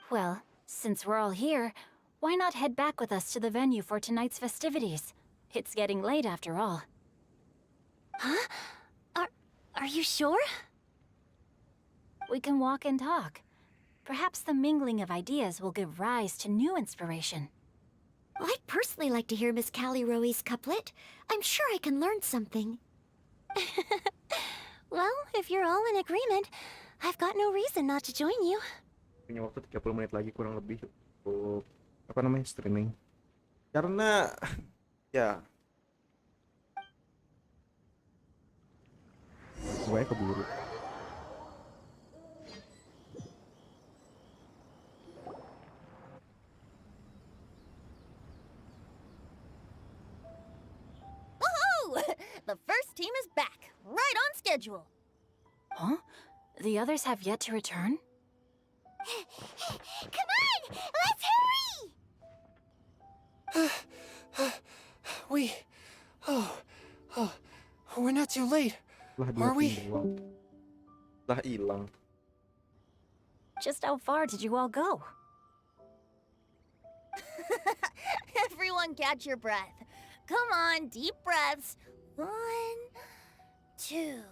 Well, since we're all here, why not head back with us to the venue for tonight's festivities? It's getting late after all. Huh? Are you sure? We can walk and talk. Perhaps the mingling of ideas will give rise to new inspiration. I'd personally like to hear Miss Callie Rowe's couplet. I'm sure I can learn something. Well, if you're all in agreement, I've got no reason not to join you. Punya waktu 30 menit lagi kurang lebih untuk apa namanya streaming. Karena ya gue keburu. Woohoo! The first team is back, right on schedule. Huh? The others have yet to return? Come on, let's hurry! We're not too late. Lah Are we? Lah hilang. Just how far did you all go? Everyone catch your breath. Come on, deep breaths. 1, 2.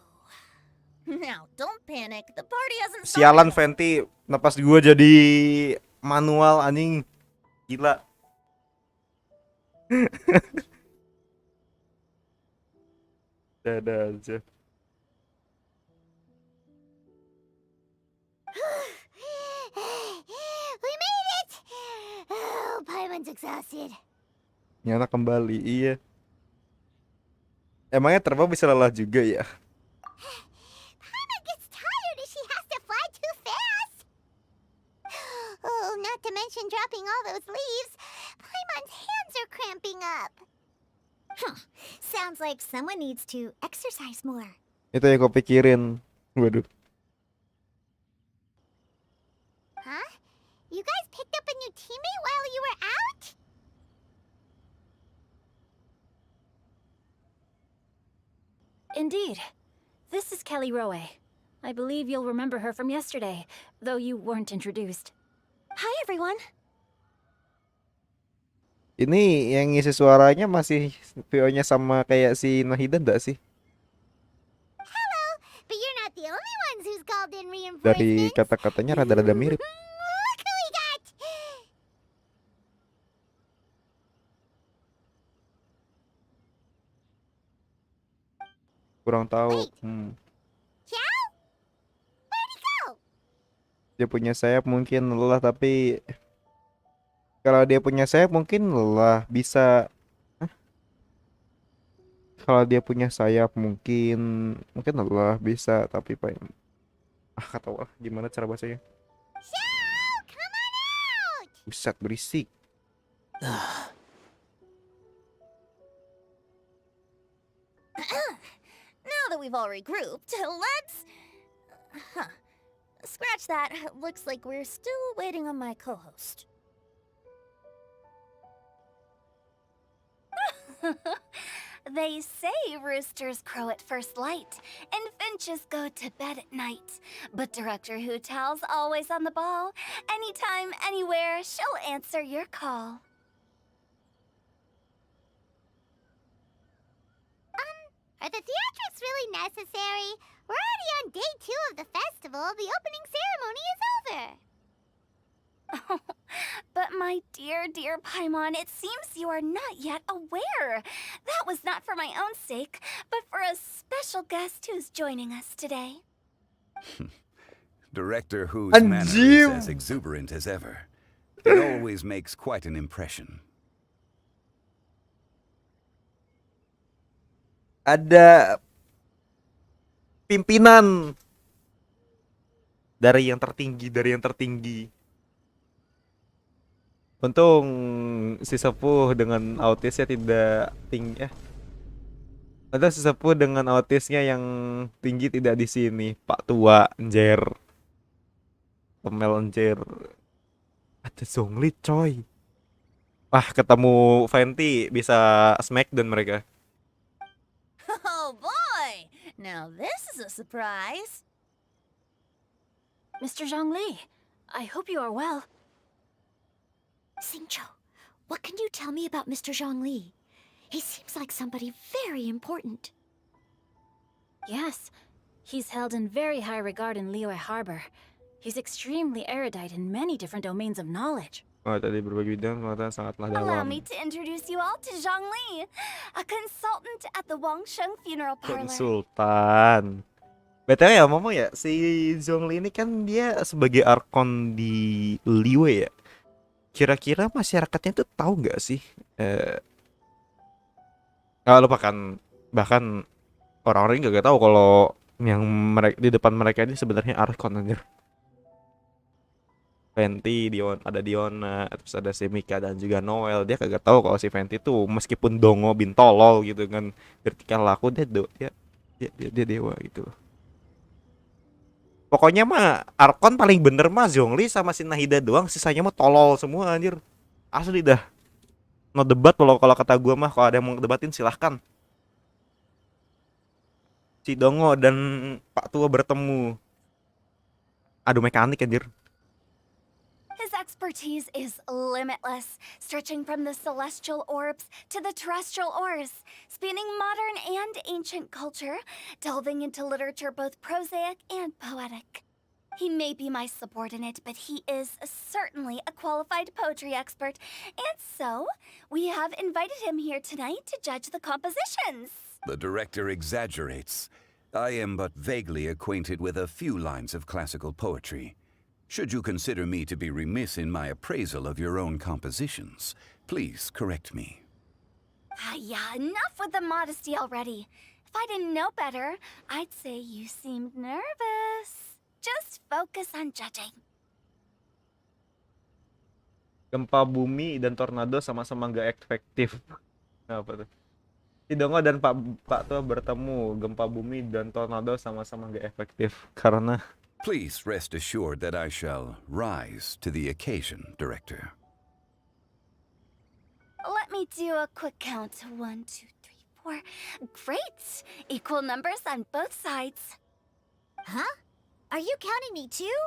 Now, don't panic. The party hasn't Sialan started. Fenty, napas gue jadi manual anjing. Gila. Dadah aja. We made it! Oh, Paimon's exhausted. Nyala kembali, iya. Emangnya terbang bisa lelah juga ya? Paimon gets tired if she has to fly too fast. Oh, not to mention dropping all those leaves. Paimon's hands are cramping up. Sounds like someone needs to exercise more. Itu yang gue pikirin. Waduh. Huh? You guys picked up a new teammate while you were out? Indeed. This is Kelly Rowe. I believe you'll remember her from yesterday, though you weren't introduced. Hi, everyone. Ini yang ngisi suaranya masih VO-nya sama kayak si Nahida enggak sih? Hello, but you're not the only ones who's called in Dari reinforcements. kata-katanya rada-rada mirip. Look who we got! Kurang tahu. Wait. Xiao? Where'd he go? Dia punya sayap mungkin lelah, tapi kalau dia punya sayap mungkin lelah bisa. Hah? Kalau dia punya sayap mungkin lelah bisa, tapi apa yang kata Allah gimana cara bacanya? Xiao, come on out! Buset berisik. Now that we've all regrouped, let's... Scratch that. Looks like we're still waiting on my co-host. They say roosters crow at first light, and finches go to bed at night. But Director Hootal's always on the ball. Anytime, anywhere, she'll answer your call. Are the theatrics really necessary? We're already on day 2 of the festival. The opening ceremony is over. But my dear, dear Paimon, it seems you are not yet aware. That was not for my own sake, but for a special guest who's joining us today. Director Who's Anjir. manner is as exuberant as ever. It always makes quite an impression. Ada pimpinan dari yang tertinggi. Untung si sepuh dengan autisnya tidak tinggi ya. Untung si sepuh dengan autisnya yang tinggi tidak di sini. Pak tua Enjer. Pemel Enjer. Ada Zhongli coy. Wah, ketemu Fenty bisa smackdown mereka. Oh boy! Now this is a surprise. Mr. Zhongli, I hope you are well. Xingqiu, what can you tell me about Mr. Zhongli? He seems like somebody very important. Yes, He's held in very high regard in Liyue Harbor. He's extremely erudite in many different domains of knowledge. Oh, tadi berbagai bidang pengetahuan sangatlah Allow dalam. me to introduce you all to Zhongli, a consultant at the Wangsheng Funeral Parlor. Konsultan. BTW ya ngomong ya, si Zhongli ini kan dia sebagai Arkon di Liyue ya. Kira-kira masyarakatnya tuh tahu nggak sih? Kalau bahkan orang-orang nggak tahu kalau yang mereka di depan mereka ini sebenarnya Arkon anjir. Fenty, ada Diona, terus ada Semika dan juga Noel. Dia kagak tahu kalau si Fenty tuh meskipun dongo bin tolol gitu kan, ketika laku dia dewa gitu. Pokoknya mah Arkon paling bener mah Zhongli sama si Nahida doang, sisanya mah tolol semua anjir. Asli dah. No debat kalau kata gua mah, kalau ada yang mau debatin silahkan. Si Dongo dan Pak Tua bertemu. Adu mekanik anjir. His expertise is limitless, stretching from the celestial orbs to the terrestrial ores, spanning modern and ancient culture, delving into literature both prosaic and poetic. He may be my subordinate, but he is certainly a qualified poetry expert, and so we have invited him here tonight to judge the compositions. The director exaggerates. I am but vaguely acquainted with a few lines of classical poetry. Should you consider me to be remiss in my appraisal of your own compositions, please correct me. Yeah, enough with the modesty already. If I didn't know better, I'd say you seemed nervous. Just focus on judging. Gempa bumi dan tornado sama-sama gak efektif. Apa tuh? Si Dongo dan Pak Tua bertemu. Gempa bumi dan tornado sama-sama gak efektif karena Please rest assured that I shall rise to the occasion, Director. Let me do a quick count. 1, 2, 3, 4. Great! Equal numbers on both sides. Huh? Are you counting me too?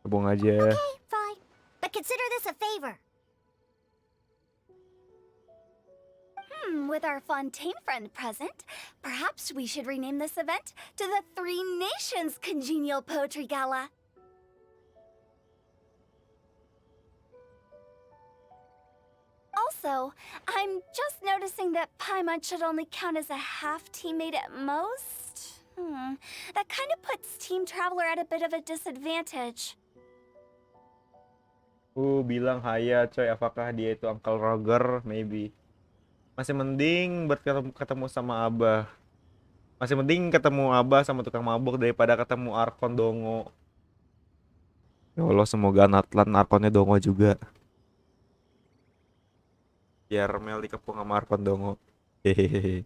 Gabung aja. Okay, fine. But consider this a favor. With our Fontaine friend present, perhaps we should rename this event to the Three Nations Congenial Poetry Gala. Also, I'm just noticing that Paimon should only count as a half teammate at most. That kind of puts Team Traveler at a bit of a disadvantage. Bilang Haya coy, apakah dia itu Uncle Roger? Maybe. Masih mending ketemu sama Abah. Masih mending ketemu Abah sama tukang mabuk daripada ketemu Arkon Dongo. Ya Allah, semoga Natlan Arkonnya Dongo juga. Biar Mel dikepung sama Arkon Dongo. Hehehe.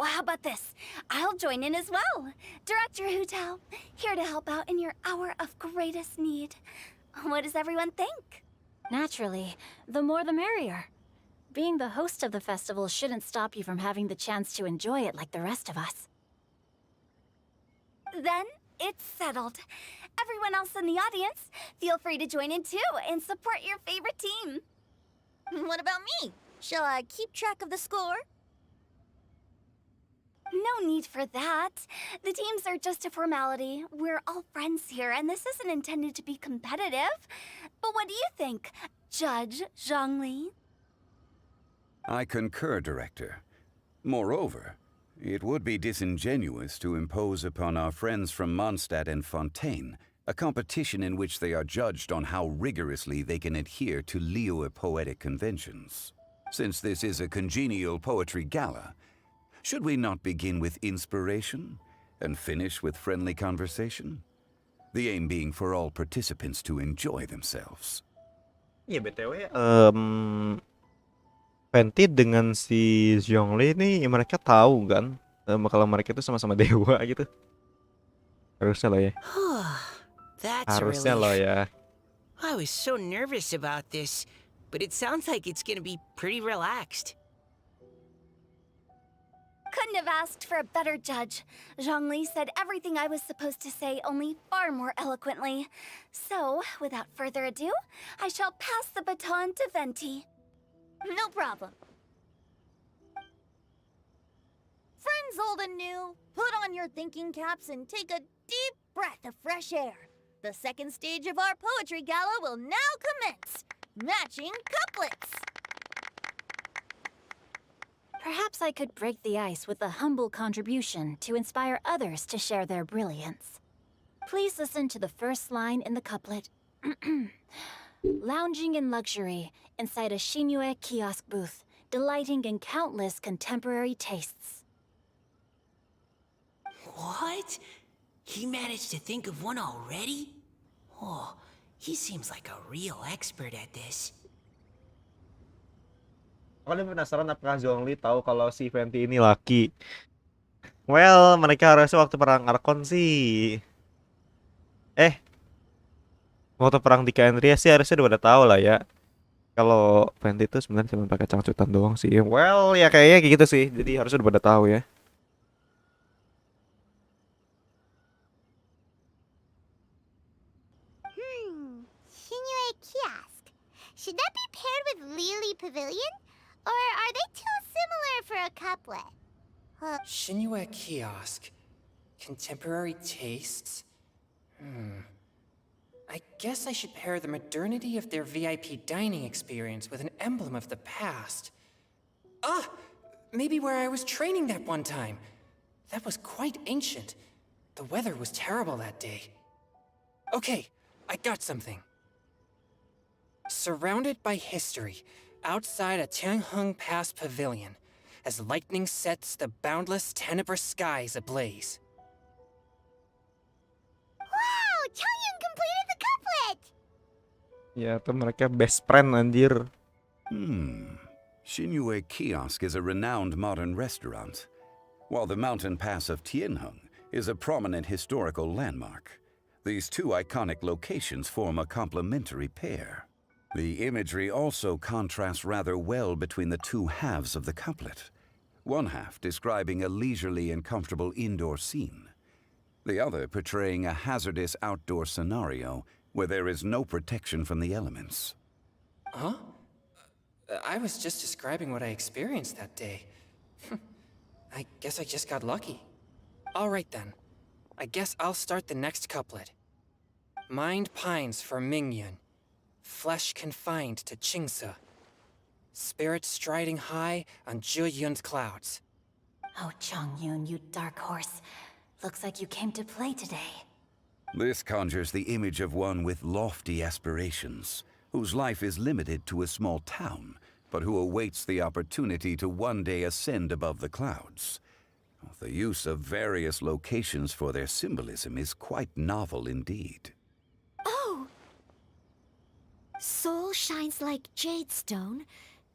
Well, how about this? I'll join in as well. Director Hutao, here to help out in your hour of greatest need. What does everyone think? Naturally, the more the merrier. Being the host of the festival shouldn't stop you from having the chance to enjoy it like the rest of us. Then it's settled. Everyone else in the audience, feel free to join in too and support your favorite team. What about me? Shall I keep track of the score? No need for that. The teams are just a formality. We're all friends here, and this isn't intended to be competitive. But what do you think, Judge Zhongli? I concur, Director. Moreover, it would be disingenuous to impose upon our friends from Mondstadt and Fontaine a competition in which they are judged on how rigorously they can adhere to Liyue poetic conventions. Since this is a congenial poetry gala, should we not begin with inspiration and finish with friendly conversation? The aim being for all participants to enjoy themselves. Iya BTW Fenty dengan si Zhongli ini mereka tahu kan kalau mereka itu sama-sama dewa gitu. Harusnya lah ya. That's a Harusnya relief. loh ya. I was so nervous about this, but it sounds like it's gonna be pretty relaxed. Couldn't have asked for a better judge. Zhongli said everything I was supposed to say, only far more eloquently. So, without further ado, I shall pass the baton to Venti. No problem. Friends Greetings, old and new. Put on your thinking caps and take a deep breath of fresh air. The second stage of our poetry gala will now commence. Matching couplets. Perhaps I could break the ice with a humble contribution to inspire others to share their brilliance. Please listen to the first line in the couplet. Lounging in luxury inside a Shinue kiosk booth, delighting in countless contemporary tastes. What? He managed to think of one already? Oh, he seems like a real expert at this. Kalian penasaran apakah Zhongli tahu kalau si Venti ini laki? Well, mereka harusnya waktu perang Arkon sih. Waktu perang di Kendria sih harusnya udah pada tahu lah ya. Kalau Venti itu sebenarnya cuma pakai cangcutan doang sih. Well, ya kayaknya kayak gitu sih. Jadi harusnya udah pada tahu ya. Shinue Kiosk. Should that be paired with Lily Pavilion? Or are they too similar for a couplet? Shinue Kiosk. Contemporary tastes? I guess I should pair the modernity of their VIP dining experience with an emblem of the past. Ah! Maybe where I was training that one time. That was quite ancient. The weather was terrible that day. Okay, I got something. Surrounded by history, outside a Tianheng Pass pavilion, as lightning sets the boundless tenebrous skies ablaze. Wow! Chongyun completed the couplet! Ya, tuh mereka best friend anjir. Shinue Kiosk is a renowned modern restaurant, while the mountain pass of Tianheng is a prominent historical landmark. These two iconic locations form a complementary pair. The imagery also contrasts rather well between the two halves of the couplet. One half describing a leisurely and comfortable indoor scene, the other portraying a hazardous outdoor scenario where there is no protection from the elements. Huh? I was just describing what I experienced that day. I guess I just got lucky. All right then. I guess I'll start the next couplet. Mind pines for Mingyun. Flesh confined to Qingse. Spirit striding high on Zheyun's clouds. Oh, Chongyun, you dark horse. Looks like you came to play today. This conjures the image of one with lofty aspirations, whose life is limited to a small town, but who awaits the opportunity to one day ascend above the clouds. The use of various locations for their symbolism is quite novel indeed. Oh! Soul shines like jadestone,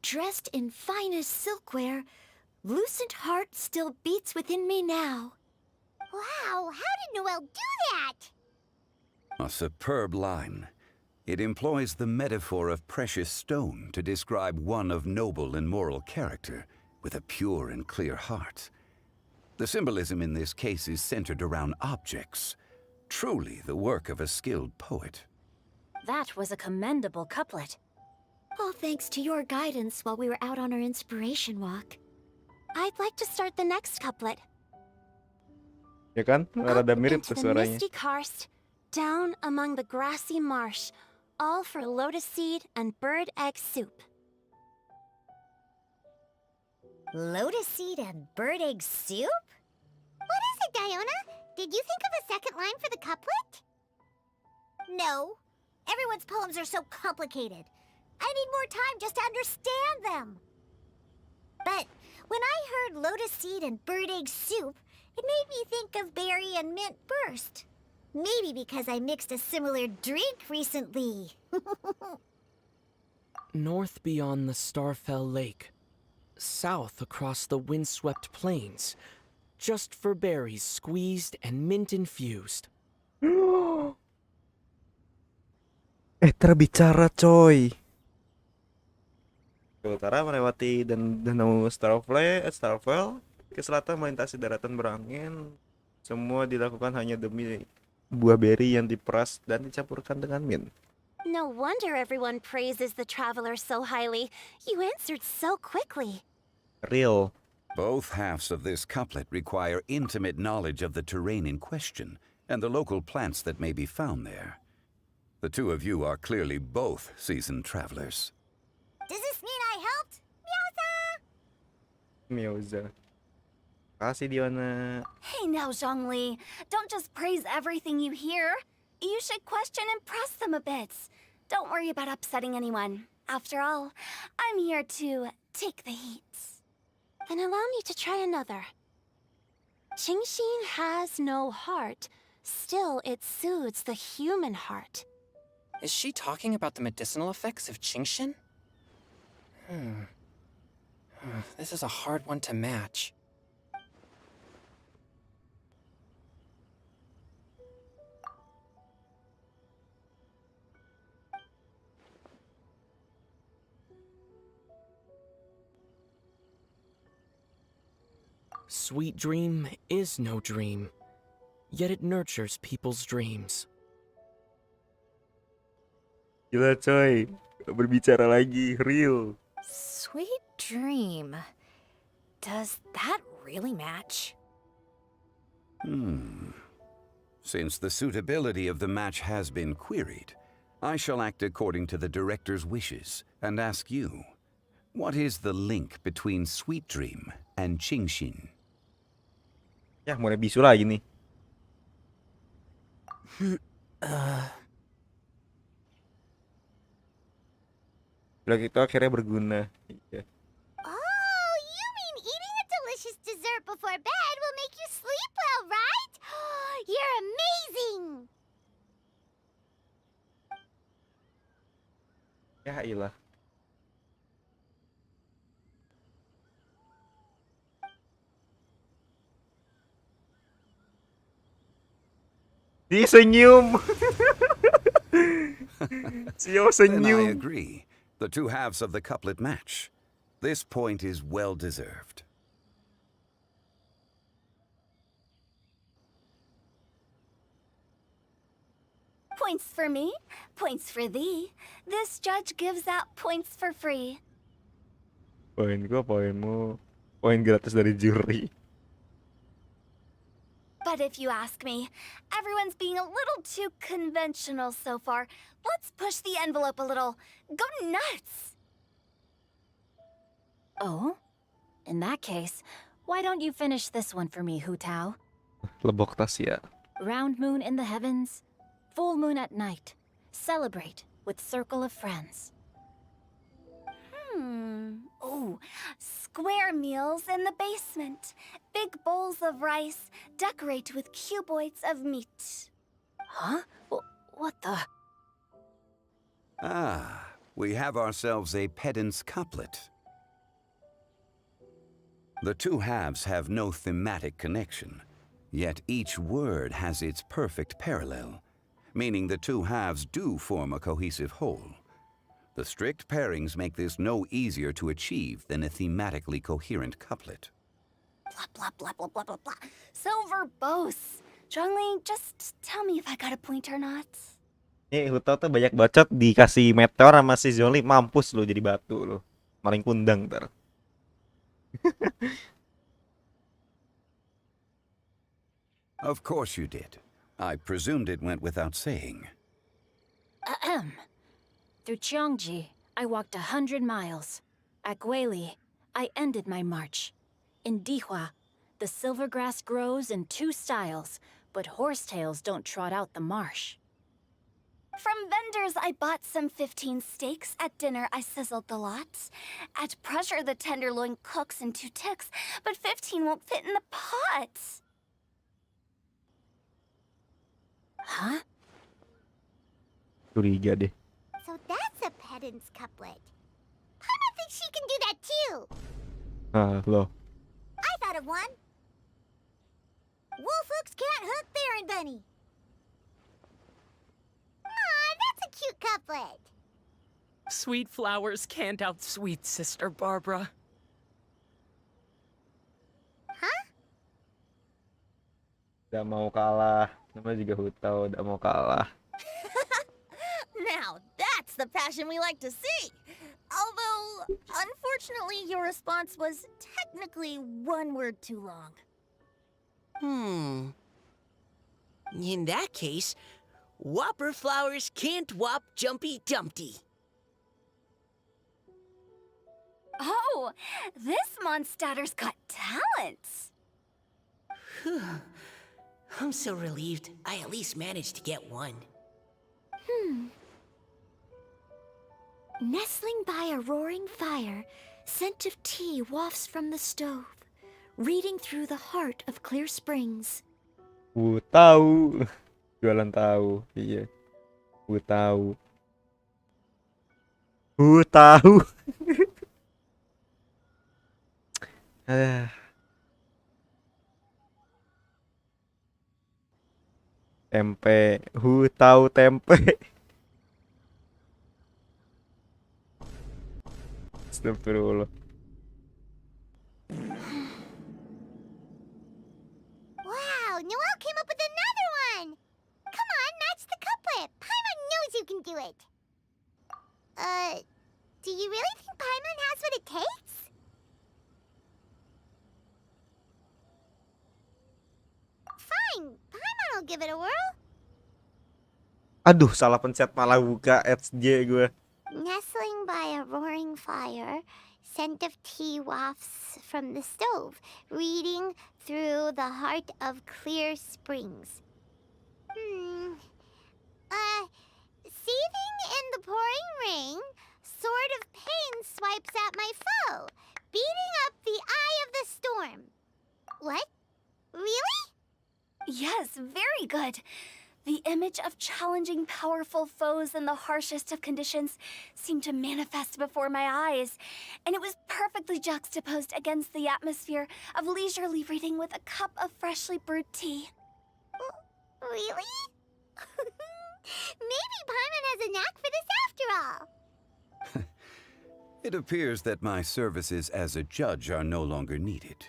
dressed in finest silkware. Lucent heart still beats within me now. Wow, how did Noelle do that? A superb line. It employs the metaphor of precious stone to describe one of noble and moral character, with a pure and clear heart. The symbolism in this case is centered around objects, truly the work of a skilled poet. That was a commendable couplet. All thanks to your guidance while we were out on our inspiration walk. I'd like to start the next couplet. Ya kan? Rada Up mirip into tuh the suaranya. misty karst, down among the grassy marsh, all for lotus seed and bird egg soup. Lotus seed and bird egg soup? What is it, Diona? Did you think of a second line for the couplet? No. Everyone's poems are so complicated. I need more time just to understand them. But when I heard lotus seed and bird egg soup, it made me think of berry and mint burst. Maybe because I mixed a similar drink recently. North beyond the Starfell Lake. South across the windswept plains. Just for berries squeezed and mint infused. Terbicara coy. Ke utara melewati danau Starfell, ke selatan melintasi daratan berangin. Semua dilakukan hanya demi buah beri yang diperas dan dicampurkan dengan mint. No wonder everyone praises the traveler so highly. You answered so quickly. Real. Both halves of this couplet require intimate knowledge of the terrain in question and the local plants that may be found there. The two of you are clearly both seasoned travelers. Does this mean I helped? Meowza! Miauza. Kasih Diona. Hey now, Zhongli, don't just praise everything you hear. You should question and press them a bit. Don't worry about upsetting anyone. After all, I'm here to take the heat. Then allow me to try another. Qingxin has no heart. Still, it soothes the human heart. Is she talking about the medicinal effects of Qingxin? This is a hard one to match. Sweet dream is no dream, yet it nurtures people's dreams. Gila coy, berbicara lagi, real. Sweet dream. Does that really match? Since the suitability of the match has been queried, I shall act according to the director's wishes and ask you, what is the link between Sweet Dream and Qingxin? Ya, mulai bisu lagi nih. Udah gitu akhirnya berguna. Iya. Oh, you mean eating a delicious dessert before bed will make you sleep well, right? You're amazing! Ya ilah. Dia senyum. Sio Then I senyum. agree. The two halves of the couplet match. This point is well deserved. Points for me, points for thee. This judge gives out points for free. Poin gua, poinmu. Poin gratis dari juri. But if you ask me, everyone's being a little too conventional so far. Let's push the envelope a little. Go nuts! Oh? In that case, why don't you finish this one for me, Hu Tao? Lebok tas ya. Round moon in the heavens, full moon at night. Celebrate with circle of friends. Oh, square meals in the basement. Big bowls of rice. Decorate with cuboids of meat. Huh? What the? Ah, we have ourselves a pedant's couplet. The two halves have no thematic connection, yet each word has its perfect parallel, meaning the two halves do form a cohesive whole. The strict pairings make this no easier to achieve than a thematically coherent couplet. Blah, blah, blah, blah, blah, blah, blah. So verbose. Zhongli, just tell me if I got a point or not. Nih, lu tau tuh banyak bacot dikasih meteor sama si Zoli, mampus lu jadi batu lu. Maling kundang ntar. Of course you did. I presumed it went without saying. Ahem. Through Cheongji, I walked 100 miles. At Guili, I ended my march. In Dihua, the silver grass grows in two styles, but horsetails don't trot out the marsh. From vendors, I bought some 15 steaks. At dinner, I sizzled the lots. At pressure, the tenderloin cooks in 2 ticks, but 15 won't fit in the pot. Huh? Curiga deh. So that's a pedant's couplet. I don't think she can do that too. Ah, lo. I thought of one. Wolf hooks can't hook Baron Bunny. Aw, that's a cute couplet. Sweet flowers can't outsweet Sister Barbara. Huh? Udah mau kalah. Namanya juga Hutau, udah mau kalah. Now that's the passion we like to see. Although, unfortunately, your response was technically one word too long. In that case, Whopper flowers can't whop Jumpy Dumpty. Oh, this monster's got talents. I'm so relieved I at least managed to get one. Nestling by a roaring fire, scent of tea wafts from the stove, reading through the heart of clear springs. Tahu. Jualan tahu. Iya. Tahu. Tahu. Tempe. Tahu tempe. Astagfirullah. Wow, Noelle came up with another one! Come on, match the couplet. Paimon knows you can do it. Do you really think Paimon has what it takes? Fine, Paimon will give it a whirl. Aduh, salah pencet malah buka SJ gue. Nestling by a roaring fire, scent of tea wafts from the stove, reading through the heart of clear springs. Seething in the pouring rain, sword of pain swipes at my foe, beating up the eye of the storm. What? Really? Yes, very good. The image of challenging powerful foes in the harshest of conditions seemed to manifest before my eyes, and it was perfectly juxtaposed against the atmosphere of leisurely reading with a cup of freshly brewed tea. Really? Maybe Paimon has a knack for this after all. It appears that my services as a judge are no longer needed.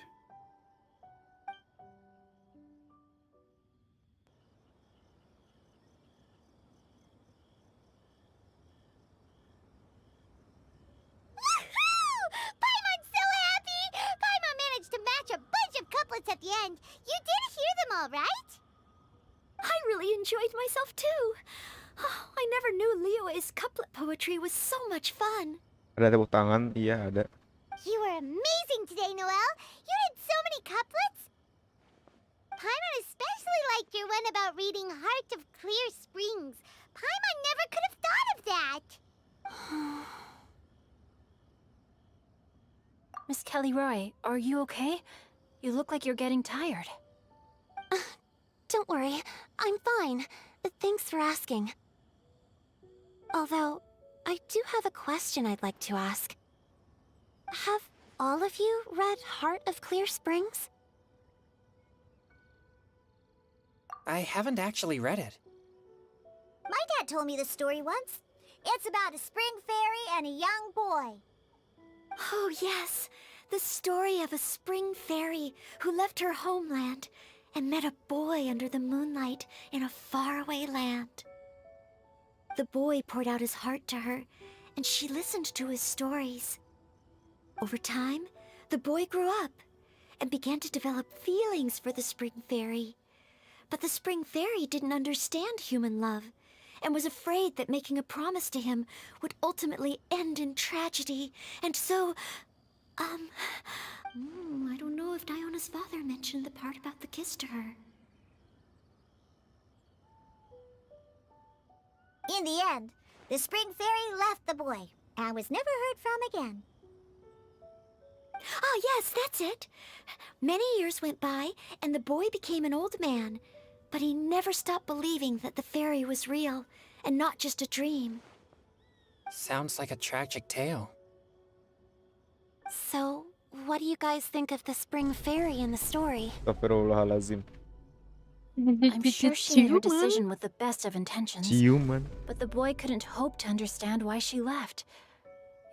Paimon's so happy! Paimon managed to match a bunch of couplets at the end. You did hear them all, right? I really enjoyed myself too. I never knew Liyue's couplet poetry was so much fun. Ada tepuk tangan, iya ada. You were amazing today, Noelle. You did so many couplets. Paimon especially liked your one about reading Heart of Clear Springs. Paimon never could have thought of that. Miss Kelly Roy, are you okay? You look like you're getting tired. Don't worry, I'm fine. Thanks for asking. Although, I do have a question I'd like to ask. Have all of you read Heart of Clear Springs? I haven't actually read it. My dad told me the story once. It's about a spring fairy and a young boy. Oh, yes. The story of a spring fairy who left her homeland and met a boy under the moonlight in a faraway land. The boy poured out his heart to her, and she listened to his stories. Over time, the boy grew up and began to develop feelings for the spring fairy. But the spring fairy didn't understand human love and was afraid that making a promise to him would ultimately end in tragedy. And so, I don't know if Diona's father mentioned the part about the kiss to her. In the end, the spring fairy left the boy and was never heard from again. Ah, yes, that's it. Many years went by, and the boy became an old man, but he never stopped believing that the fairy was real and not just a dream. Sounds like a tragic tale. So, what do you guys think of the spring fairy in the story? Astagfirullahalazim. I'm sure she made her decision with the best of intentions. Ciuman. But the boy couldn't hope to understand why she left.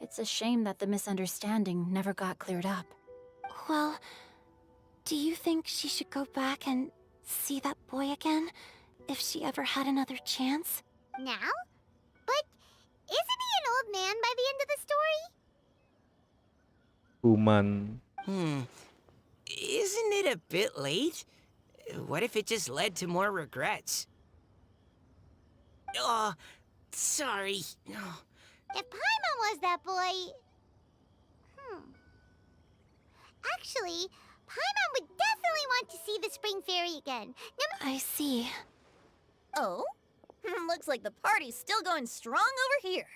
It's a shame that the misunderstanding never got cleared up. Well, do you think she should go back and see that boy again if she ever had another chance? Now? But isn't he an old man by the end of the story? Human. Isn't it a bit late? What if it just led to more regrets? Oh, sorry. If Paimon was that boy... Actually, Paimon would definitely want to see the Spring Fairy again. I see. Oh? Looks like the party's still going strong over here.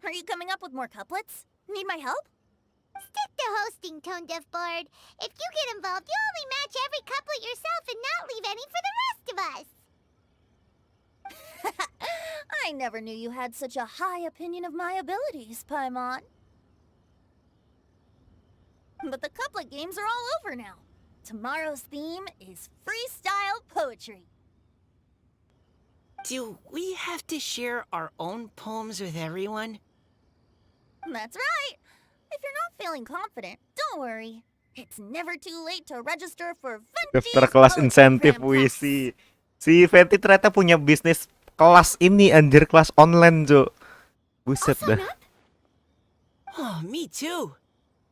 Are you coming up with more couplets? Need my help? Stick to hosting, Tone Deaf Bard. If you get involved, you'll only match every couplet yourself and not leave any for the rest of us. I never knew you had such a high opinion of my abilities, Paimon. But the couplet games are all over now. Tomorrow's theme is freestyle poetry. Do we have to share our own poems with everyone? That's right. If you're not feeling confident, don't worry. It's never too late to register for Daftar kelas insentif puisi. Si Venti ternyata punya bisnis kelas ini anjir, kelas online, Jo. Buset dah. Oh, me too.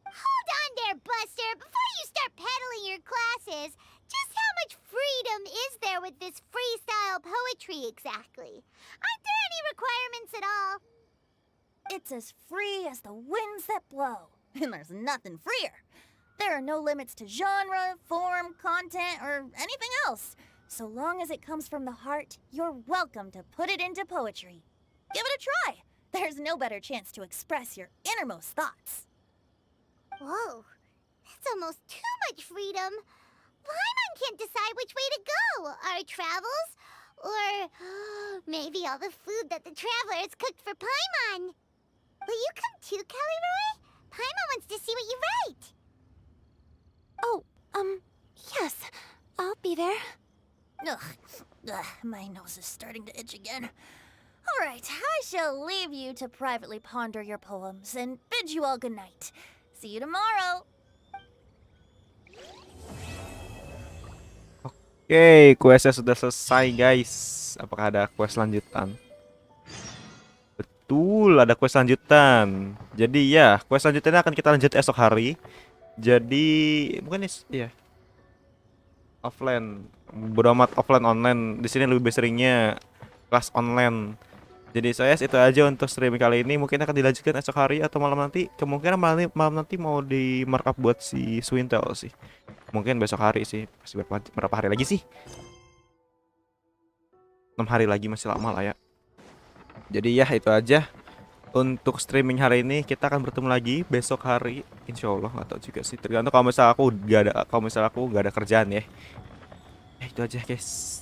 Hold on there, Buster. Before you start peddling your classes, just how much freedom is there with this freestyle poetry exactly? Aren't there any requirements at all? It's as free as the winds that blow, and there's nothing freer. There are no limits to genre, form, content, or anything else. So long as it comes from the heart, you're welcome to put it into poetry. Give it a try. There's no better chance to express your innermost thoughts. Whoa, that's almost too much freedom. Paimon can't decide which way to go. Our travels, or maybe all the food that the travelers cooked for Paimon. Will you come too, Kelly Roy? Paimon wants to see what you write. Oh, yes. I'll be there. Ugh, my nose is starting to itch again. All right, I shall leave you to privately ponder your poems and bid you all good night. See you tomorrow. Oke, questnya sudah selesai, guys. Apakah ada quest lanjutan? Betul, ada quest lanjutan. Jadi ya, quest lanjutannya akan kita lanjut esok hari. Jadi mungkin ya offline. Bodo amat offline online. Di sini lebih seringnya kelas online. Jadi saya itu aja untuk streaming kali ini. Mungkin akan dilanjutkan esok hari atau malam nanti. Kemungkinan malam nanti mau di markup buat si Swintel sih. Mungkin besok hari sih. Masih berapa hari lagi sih? 6 hari lagi, masih lama lah ya. Jadi ya itu aja untuk streaming hari ini. Kita akan bertemu lagi besok hari, insya Allah. Nggak tahu juga sih, tergantung kalau misalnya aku gak ada kerjaan ya. Itu aja, guys.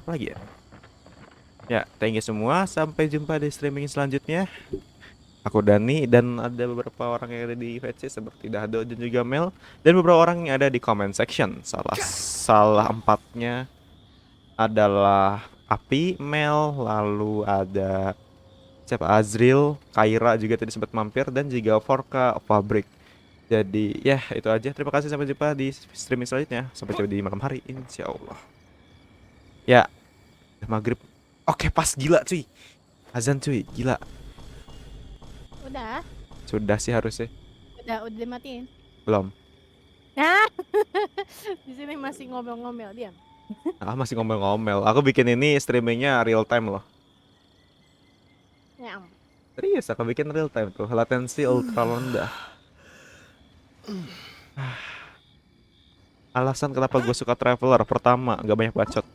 Apa lagi ya? Ya, thank you semua. Sampai jumpa di streaming selanjutnya. Aku Dani, dan ada beberapa orang yang ada di VC seperti Dado dan juga Mel, dan beberapa orang yang ada di comment section. Salah empatnya adalah Api, Mel, lalu ada siapa, Azril, Kaira juga tadi sempat mampir, dan juga Forka Fabrik. Jadi ya itu aja. Terima kasih, sampai jumpa di streaming selanjutnya. Sampai jumpa di malam hari, insya Allah. Ya, maghrib. Oke, pas, gila cuy. Azan cuy, gila. Udah. Sudah sih harusnya. Udah dimatiin. Belum. Nah, di sini masih ngomel-ngomel, diam. Masih ngomel-ngomel. Aku bikin ini streamingnya real time loh. Ya. Serius, aku bikin real time tuh. Latensi ultra rendah. Alasan kenapa gue suka Traveler: pertama, gak banyak bacot.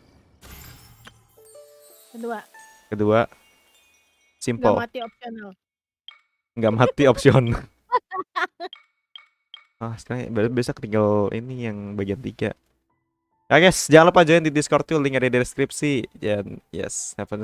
Kedua, simple. Gak mati opsional. Gak mati opsional. Sekarang biasa tinggal ini yang bagian 3. Ya guys, jangan lupa join di Discord tuh, link ada di deskripsi. Dan yes, have a